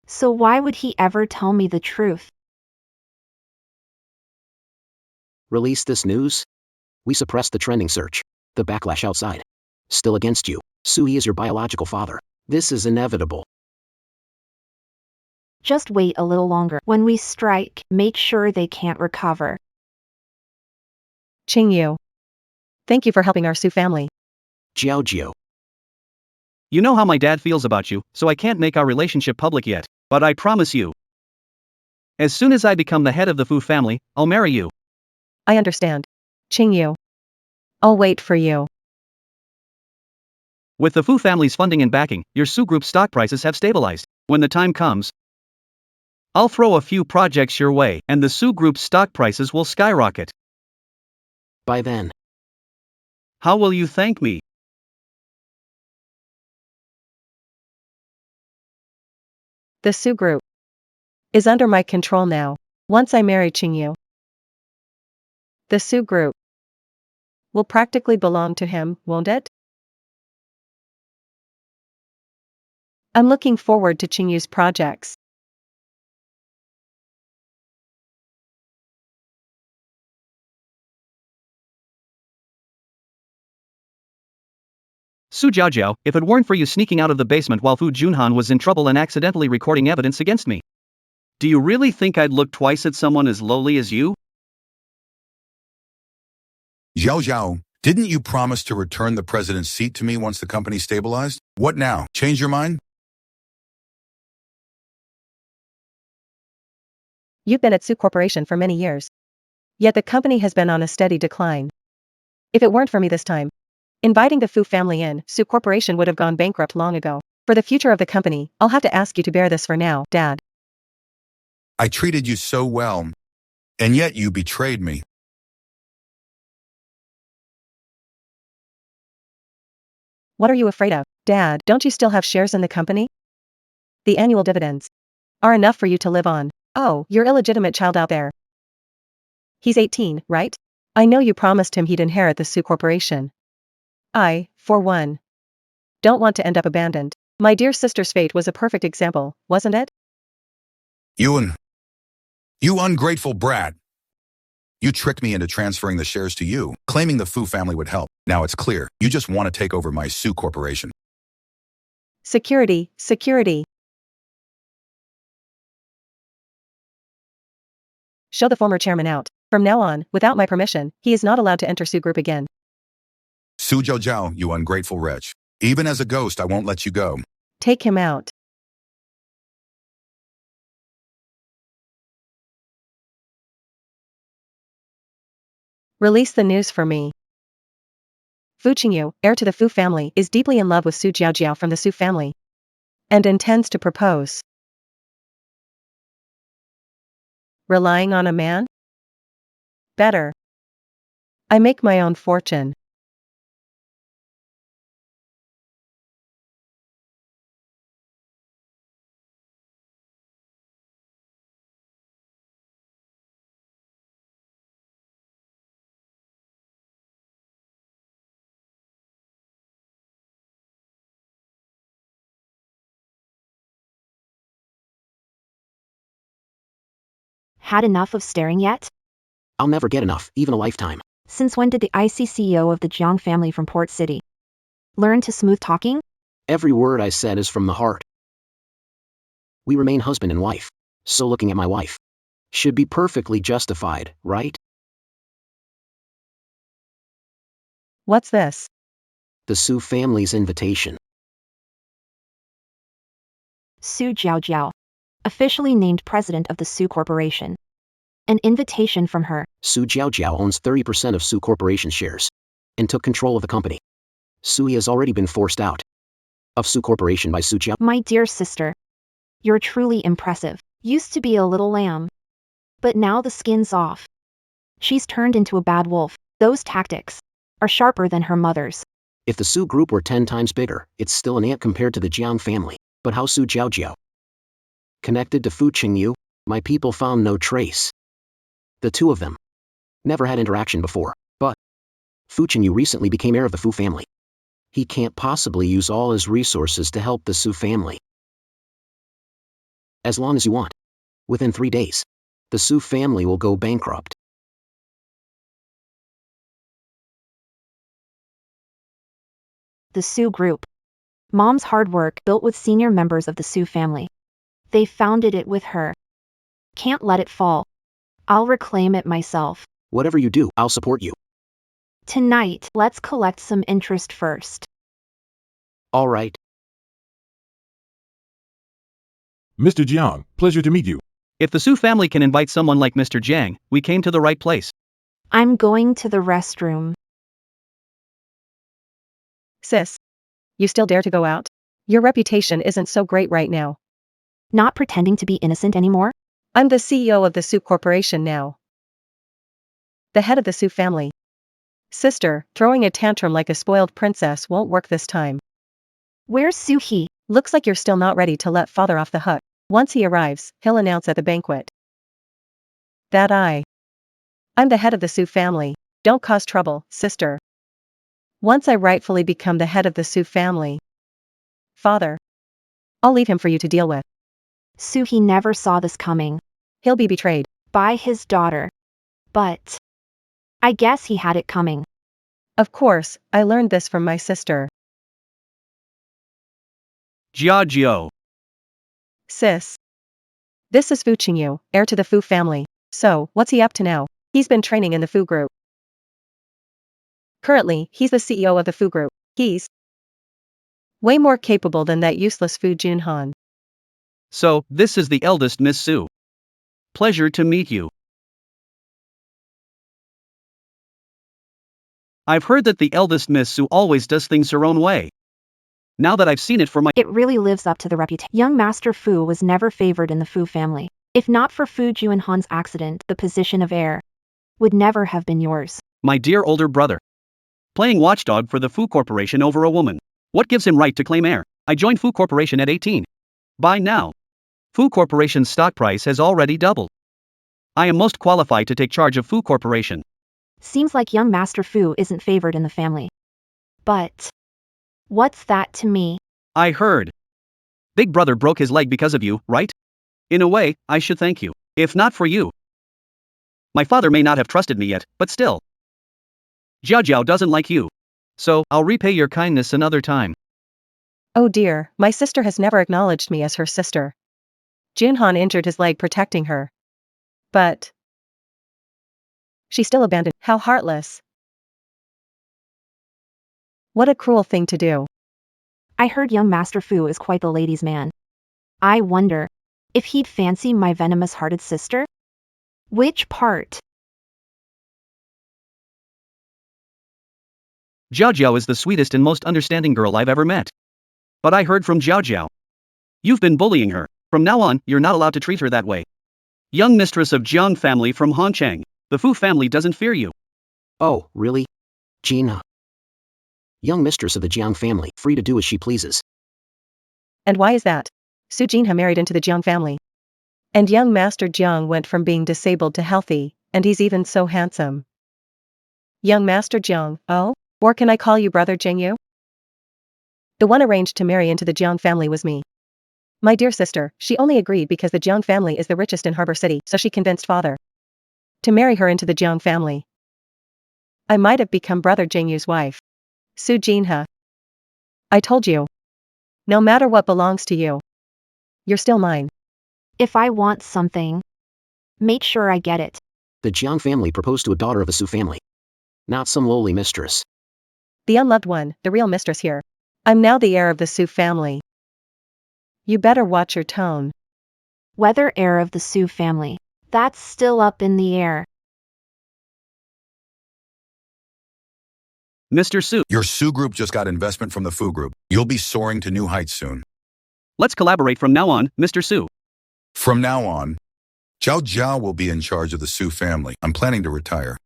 So why would he ever tell me the truth? Release this news? We suppressed the trending search. The backlash outside. Still against you. Sui is your biological father. This is inevitable. Just wait a little longer. When we strike, make sure they can't recover. Qingyu. Thank you for helping our Su family. Jiao. You know how my dad feels about you, so I can't make our relationship public yet. But I promise you, as soon as I become the head of the Fu family, I'll marry you. I understand. Qingyu. I'll wait for you. With the Fu family's funding and backing, your Su Group stock prices have stabilized. When the time comes, I'll throw a few projects your way, and the Su Group's stock prices will skyrocket. By then, How will you thank me? The Su Group is under my control now. Once I marry Qingyu, the Su Group will practically belong to him, won't it? I'm looking forward to Qingyu's projects. Su Jiaojiao, if it weren't for you sneaking out of the basement while Fu Junhan was in trouble and accidentally recording evidence against me, do you really think I'd look twice at someone as lowly as you? Zhao, didn't you promise to return the president's seat to me once the company stabilized? What now? Change your mind? You've been at Su Corporation for many years. Yet the company has been on a steady decline. If it weren't for me this time, inviting the Fu family in, Su Corporation would have gone bankrupt long ago. For the future of the company, I'll have to ask you to bear this for now, Dad. I treated you so well, and yet you betrayed me. What are you afraid of, Dad? Don't you still have shares in the company? The annual dividends are enough for you to live on. Oh, your illegitimate child out there. He's 18, right? I know you promised him he'd inherit the Su Corporation. I, for one, don't want to end up abandoned. My dear sister's fate was a perfect example, wasn't it? You ungrateful brat. You tricked me into transferring the shares to you, claiming the Fu family would help. Now it's clear, you just want to take over my Su Corporation. Security. Show the former chairman out. From now on, without my permission, he is not allowed to enter Su Group again. Su Jiao, you ungrateful wretch. Even as a ghost, I won't let you go. Take him out. Release the news for me. Fu Qingyu, heir to the Fu family, is deeply in love with Su Jiaojiao from the Su family and intends to propose. Relying on a man? Better. I make my own fortune. Had enough of staring yet? I'll never get enough, even a lifetime. Since when did the IC CEO of the Jiang family from Port City learn to smooth talking? Every word I said is from the heart. We remain husband and wife. So looking at my wife should be perfectly justified, right? What's this? The Su family's invitation. Su Jiaojiao, officially named president of the Su Corporation. An invitation from her. Su Jiaojiao owns 30% of Su Corporation shares and took control of the company. Sui has already been forced out of Su Corporation by Su Jiao. My dear sister, you're truly impressive. Used to be a little lamb, but now the skin's off. She's turned into a bad wolf. Those tactics are sharper than her mother's. If the Su group were 10 times bigger, it's still an ant compared to the Jiang family. But how Su Jiaojiao connected to Fu Qingyu? My people found no trace. The two of them never had interaction before, but Fu Qingyu recently became heir of the Fu family. He can't possibly use all his resources to help the Su family. As long as you want. Within 3 days, the Su family will go bankrupt. The Su Group. Mom's hard work built with senior members of the Su family. They founded it with her. Can't let it fall. I'll reclaim it myself. Whatever you do, I'll support you. Tonight, let's collect some interest first. All right. Mr. Jiang, pleasure to meet you. If the Su family can invite someone like Mr. Jiang, we came to the right place. I'm going to the restroom. Sis. You still dare to go out? Your reputation isn't so great right now. Not pretending to be innocent anymore? I'm the CEO of the Su Corporation now. The head of the Su family. Sister, throwing a tantrum like a spoiled princess won't work this time. Where's Suhi? Looks like you're still not ready to let father off the hook. Once he arrives, he'll announce at the banquet that I'm the head of the Su family. Don't cause trouble, sister. Once I rightfully become the head of the Su family, father, I'll leave him for you to deal with. Suhi never saw this coming. He'll be betrayed By his daughter. But I guess he had it coming. Of course, I learned this from my sister. Jiao. Sis. This is Fu Qingyu, heir to the Fu family. So, what's he up to now? He's been training in the Fu group. Currently, he's the CEO of the Fu group. He's way more capable than that useless Fu Junhan. So, this is the eldest Miss Su. Pleasure to meet you. I've heard that the eldest Miss Su always does things her own way. Now that I've seen it for my— It really lives up to the reputation. Young Master Fu was never favored in the Fu family. If not for Fu Junhan's accident, the position of heir would never have been yours. my dear older brother. Playing watchdog for the Fu Corporation over a woman. What gives him right to claim heir? I joined Fu Corporation at 18. By now, Fu Corporation's stock price has already doubled. I am most qualified to take charge of Fu Corporation. Seems like young Master Fu isn't favored in the family. But what's that to me? I heard. Big brother broke his leg because of you, right? In a way, I should thank you. If not for you. My father may not have trusted me yet, but still. Jiao doesn't like you. So, I'll repay your kindness another time. Oh dear, my sister has never acknowledged me as her sister. Junhan injured his leg protecting her. But she still abandoned. How heartless. What a cruel thing to do. I heard young Master Fu is quite the ladies' man. I wonder if he'd fancy my venomous-hearted sister? Which part? Jiao is the sweetest and most understanding girl I've ever met. But I heard from Jiao. You've been bullying her. From now on, you're not allowed to treat her that way. Young mistress of Jiang family from Hongchang, the Fu family doesn't fear you. Oh, really? Gina. Young mistress of the Jiang family, free to do as she pleases. And why is that? Su Jinha married into the Jiang family. And young Master Jiang went from being disabled to healthy, and he's even so handsome. Young Master Jiang, oh? Or can I call you Brother Jingyu? The one arranged to marry into the Jiang family was me. My dear sister, she only agreed because the Jiang family is the richest in Harbor City, so she convinced father to marry her into the Jiang family. I might have become Brother Jingyu's wife. Su Jinha. I told you. No matter what belongs to you, you're still mine. If I want something, make sure I get it. The Jiang family proposed to a daughter of a Su family. Not some lowly mistress. The unloved one, the real mistress here. I'm now the heir of the Su family. You better watch your tone. Whether heir of the Su family, that's still up in the air. Mr. Su, Your Su group just got investment from the Fu group. You'll be soaring to new heights soon. let's collaborate from now on, Mr. Su. From now on, Jiao will be in charge of the Su family. I'm planning to retire.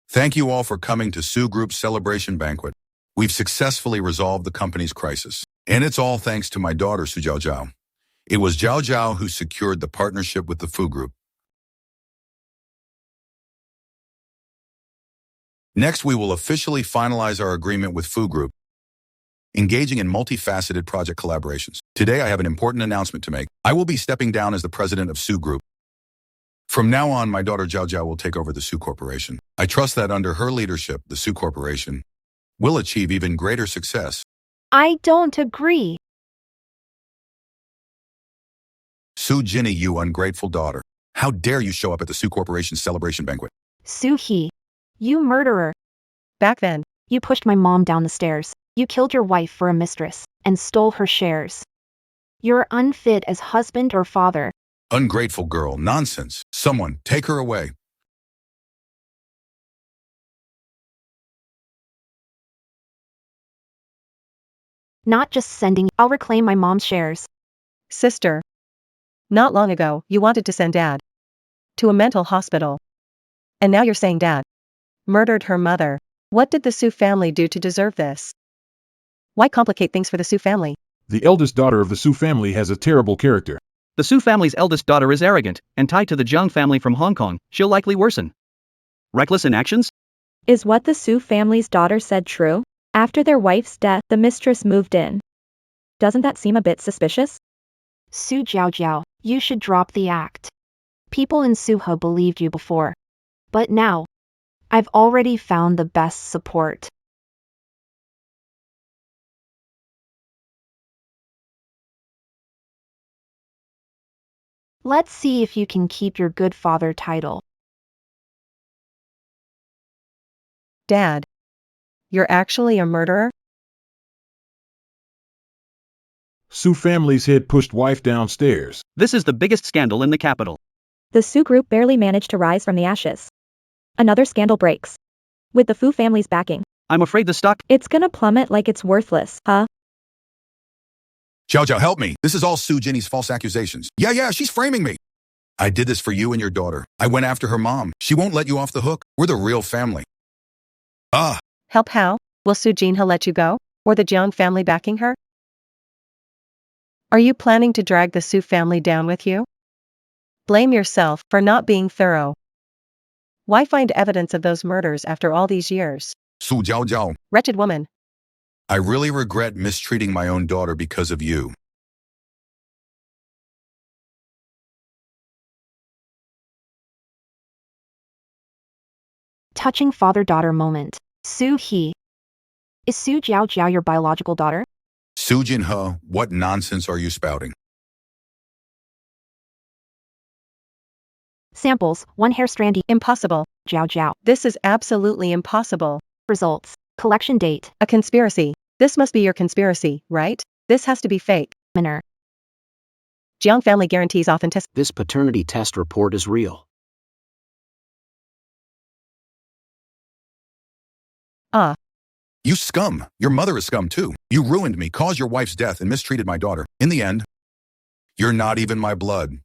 Thank you all for coming to Su Group's celebration banquet. We've successfully resolved the company's crisis. And it's all thanks to my daughter, Su Jiao. It was Zhao Zhao who secured the partnership with the Fu Group. Next, we will officially finalize our agreement with Fu Group, engaging in multifaceted project collaborations. Today, I have an important announcement to make. I will be stepping down as the president of Su Group. From now on, my daughter Zhao Zhao will take over the Su Corporation. I trust that under her leadership, the Su Corporation will achieve even greater success. I don't agree. Su Jinny, you ungrateful daughter. How dare you show up at the Su Corporation's celebration banquet? Suhi, you murderer. Back then, You pushed my mom down the stairs. You killed your wife for a mistress and stole her shares. You're unfit as husband or father. Ungrateful girl, nonsense. Someone, take her away. Not just sending, I'll reclaim my mom's shares. sister. Not long ago, you wanted to send Dad to a mental hospital. And now you're saying Dad murdered her mother. What did the Su family do to deserve this? Why complicate things for the Su family? The eldest daughter of the Su family has a terrible character. The Su family's eldest daughter is arrogant, and tied to the Jiang family from Hong Kong, she'll likely worsen. Reckless in actions? Is what the Su family's daughter said true? After their wife's death, the mistress moved in. Doesn't that seem a bit suspicious? Su Jiao, you should drop the act. People in Suho believed you before. But now, I've already found the best support. Let's see if you can keep your good father title. Dad, you're actually a murderer? Su family's head pushed wife downstairs. This is the biggest scandal in the capital. The Su group barely managed to rise from the ashes. Another scandal breaks. With the Fu family's backing, I'm afraid the stock. it's gonna plummet like it's worthless, huh? Zhao Zhao, help me. This is all Su Jinny's false accusations. Yeah, she's framing me. I did this for you and your daughter. I went after her mom. She won't let you off the hook. We're the real family. Help how? Will Su Jinha let you go? Or the Jiang family backing her? Are you planning to drag the Su family down with you? Blame yourself for not being thorough. Why find evidence of those murders after all these years? Su Jiao, Wretched woman. I really regret mistreating my own daughter because of you. Touching father-daughter moment. Su He. Is Su Jiao your biological daughter? Su Jinhe, what nonsense are you spouting? Samples, 1 hair strandy. Impossible. Jiao. This is absolutely impossible. Results. Collection date. A conspiracy. This must be your conspiracy, right? This has to be fake. Minor. Jiang family guarantees authenticity. This paternity test report is real. You scum. Your mother is scum too. You ruined me, caused your wife's death, and mistreated my daughter. In the end, you're not even my blood.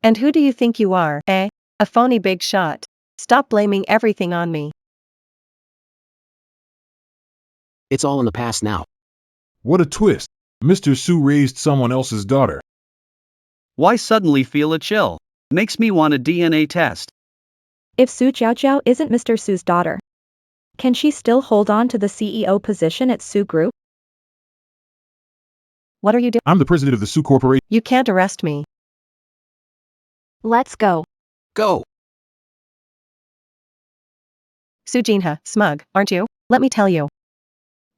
And who do you think you are, eh? A phony big shot. Stop blaming everything on me. It's all in the past now. What a twist. Mr. Su raised someone else's daughter. Why suddenly feel a chill? Makes me want a DNA test. If Su Jiao isn't Mr. Su's daughter, can she still hold on to the CEO position at Su Group? What are you doing? I'm the president of the Su Corporation. You can't arrest me. Let's go. Go! Su Jinha, smug, aren't you? Let me tell you.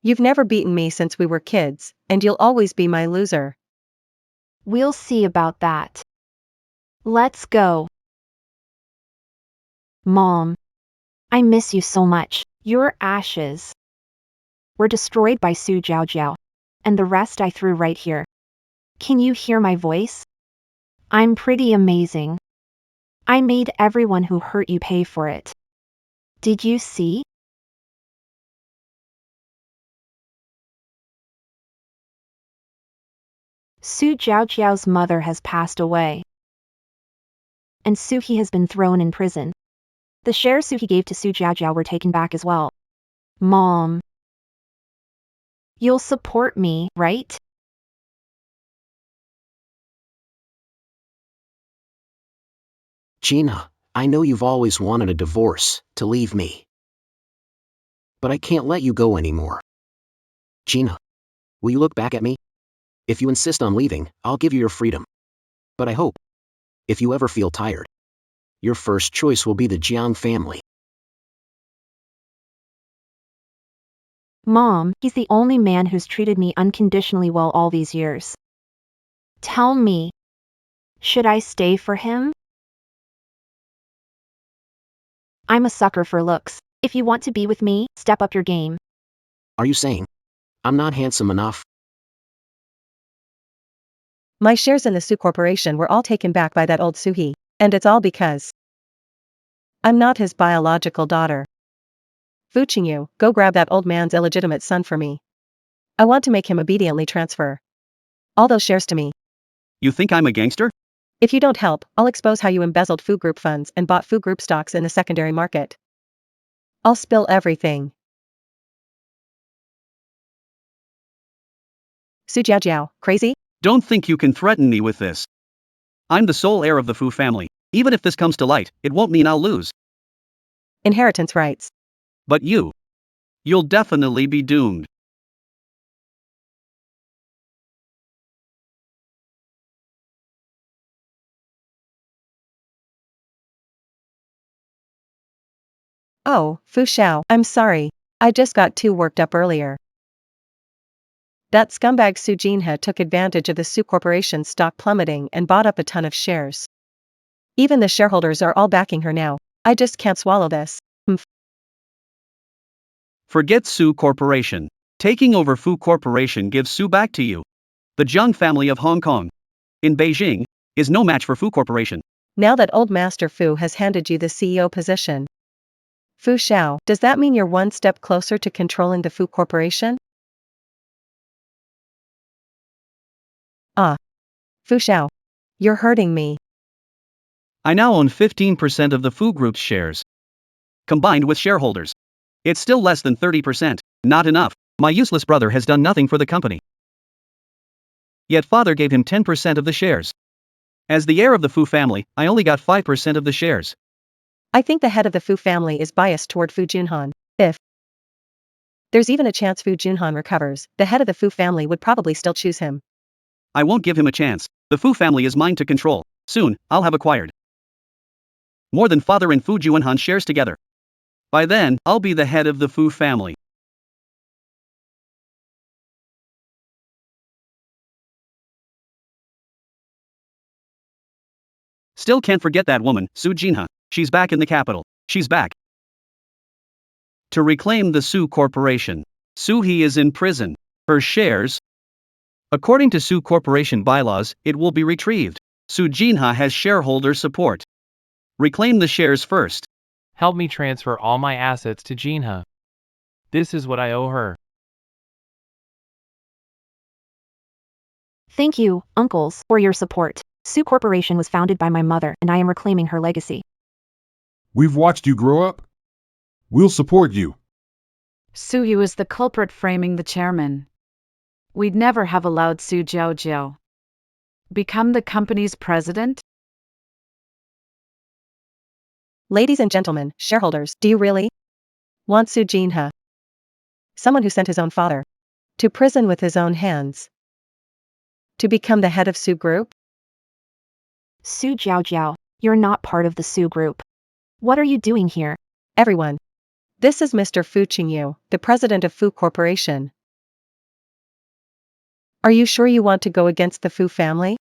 You've never beaten me since we were kids, and you'll always be my loser. We'll see about that. Let's go. Mom. I miss you so much. Your ashes were destroyed by Su Jiao, and the rest I threw right here. Can you hear my voice? I'm pretty amazing. I made everyone who hurt you pay for it. Did you see? Su Jiao's mother has passed away, and Suhi has been thrown in prison. The shares Suhi gave to Su Jiao were taken back as well. Mom. You'll support me, right? Gina, I know you've always wanted a divorce, to leave me. But I can't let you go anymore. Gina, will you look back at me? If you insist on leaving, I'll give you your freedom. But I hope, if you ever feel tired, your first choice will be the Jiang family. Mom, he's the only man who's treated me unconditionally well all these years. Tell me, should I stay for him? I'm a sucker for looks. If you want to be with me, step up your game. Are you saying I'm not handsome enough? My shares in the Su Corporation were all taken back by that old Suhi, and it's all because I'm not his biological daughter. Fu Qingyu, go grab that old man's illegitimate son for me. I want to make him obediently transfer all those shares to me. You think I'm a gangster? If you don't help, I'll expose how you embezzled Fu Group funds and bought Fu Group stocks in the secondary market. I'll spill everything. Su Jiaojiao, crazy? Don't think you can threaten me with this. I'm the sole heir of the Fu family. Even if this comes to light, it won't mean I'll lose. Inheritance rights. But you'll definitely be doomed. Oh, Fu Xiao, I'm sorry. I just got too worked up earlier. That scumbag Su Jinhe took advantage of the Su Corporation's stock plummeting and bought up a ton of shares. Even the shareholders are all backing her now. I just can't swallow this. Forget Su Corporation. Taking over Fu Corporation gives Su back to you. The Zheng family of Hong Kong, in Beijing, is no match for Fu Corporation. Now that old Master Fu has handed you the CEO position. Fu Xiao, does that mean you're one step closer to controlling the Fu Corporation? Fu Xiao, you're hurting me. I now own 15% of the Fu Group's shares. Combined with shareholders, it's still less than 30%. Not enough. My useless brother has done nothing for the company. Yet father gave him 10% of the shares. As the heir of the Fu family, I only got 5% of the shares. I think the head of the Fu family is biased toward Fu Junhan. If there's even a chance Fu Junhan recovers, the head of the Fu family would probably still choose him. I won't give him a chance. The Fu family is mine to control. Soon, I'll have acquired more than father and Fu Junhan shares together. By then, I'll be the head of the Fu family. Still can't forget that woman, Su Jinha. She's back in the capital. She's back to reclaim the Su Corporation. Su He is in prison. Her shares, according to Su Corporation bylaws, it will be retrieved. Su Jinha has shareholder support. Reclaim the shares first. Help me transfer all my assets to Jinha. This is what I owe her. Thank you, uncles, for your support. Su Corporation was founded by my mother, and I am reclaiming her legacy. We've watched you grow up. We'll support you. Suyu is the culprit framing the chairman. We'd never have allowed Su Jiaojiao become the company's president. Ladies and gentlemen, shareholders, do you really want Su Jinhe, someone who sent his own father to prison with his own hands, to become the head of Su Group? Su Jiaojiao, you're not part of the Su Group. What are you doing here? Everyone, this is Mr. Fu Qingyu, the president of Fu Corporation. Are you sure you want to go against the Fu family?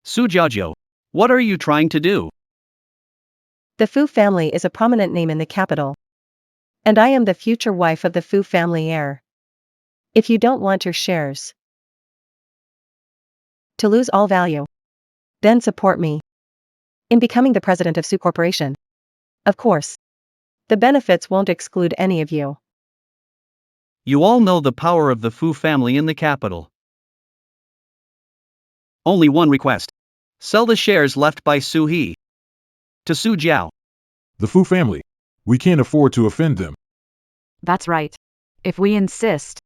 Su Jiaojiao, what are you trying to do? The Fu family is a prominent name in the capital. And I am the future wife of the Fu family heir. If you don't want your shares to lose all value, then support me in becoming the president of Su Corporation. Of course, the benefits won't exclude any of you. You all know the power of the Fu family in the capital. Only one request. Sell the shares left by Su He to Su Jiao. The Fu family. We can't afford to offend them. That's right. If we insist,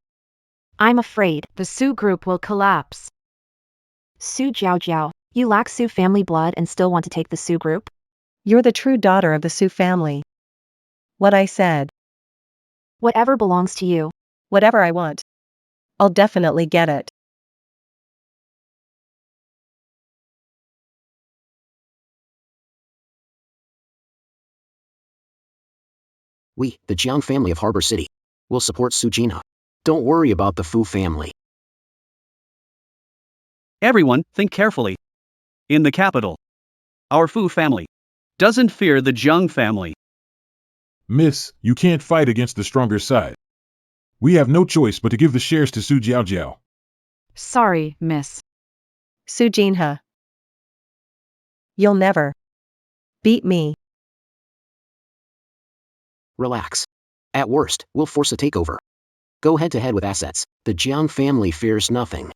I'm afraid. the Su Group will collapse. Su Jiaojiao, you lack Su family blood and still want to take the Su Group? You're the true daughter of the Su family. What I said. Whatever belongs to you. Whatever I want. I'll definitely get it. We, the Jiang family of Harbor City, will support Su Jinha. Don't worry about the Fu family. Everyone, think carefully. In the capital, our Fu family doesn't fear the Jiang family. Miss, you can't fight against the stronger side. We have no choice but to give the shares to Su Jiao. Sorry, miss. Su Jinha. You'll never beat me. Relax. At worst, we'll force a takeover. Go head to head with assets. The Jiang family fears nothing.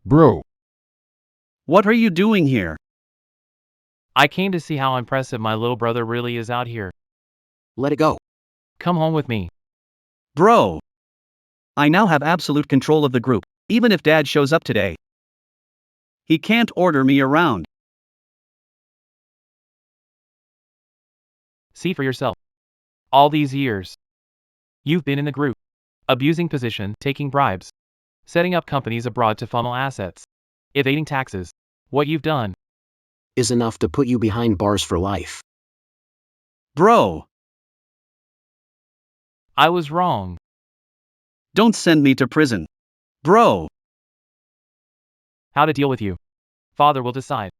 Bro, What are you doing here? I came to see how impressive my little brother really is out here. Let it go. Come home with me. Bro! I now have absolute control of the group, even if Dad shows up today. He can't order me around. See for yourself. All these years, you've been in the group, abusing position, taking bribes, setting up companies abroad to funnel assets, evading taxes. What you've done Is enough to put you behind bars for life. Bro! I was wrong. Don't send me to prison. Bro! How to deal with you. Father will decide.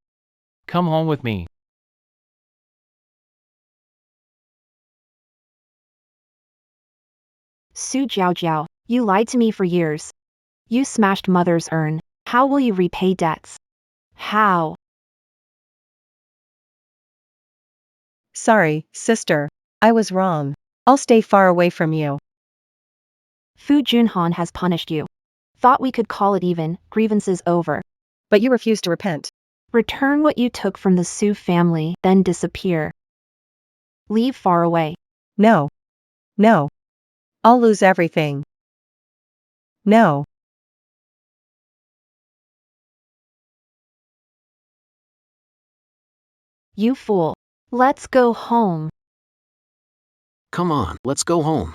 Come home with me. Su Jiao, you lied to me for years. You smashed mother's urn. How will you repay debts? How? Sorry, sister. I was wrong. I'll stay far away from you. Fu Junhan has punished you. Thought we could call it even, grievances over. But you refuse to repent. Return what you took from the Su family, then disappear. Leave far away. No. No. I'll lose everything. No. You fool. Let's go home. Come on, let's go home.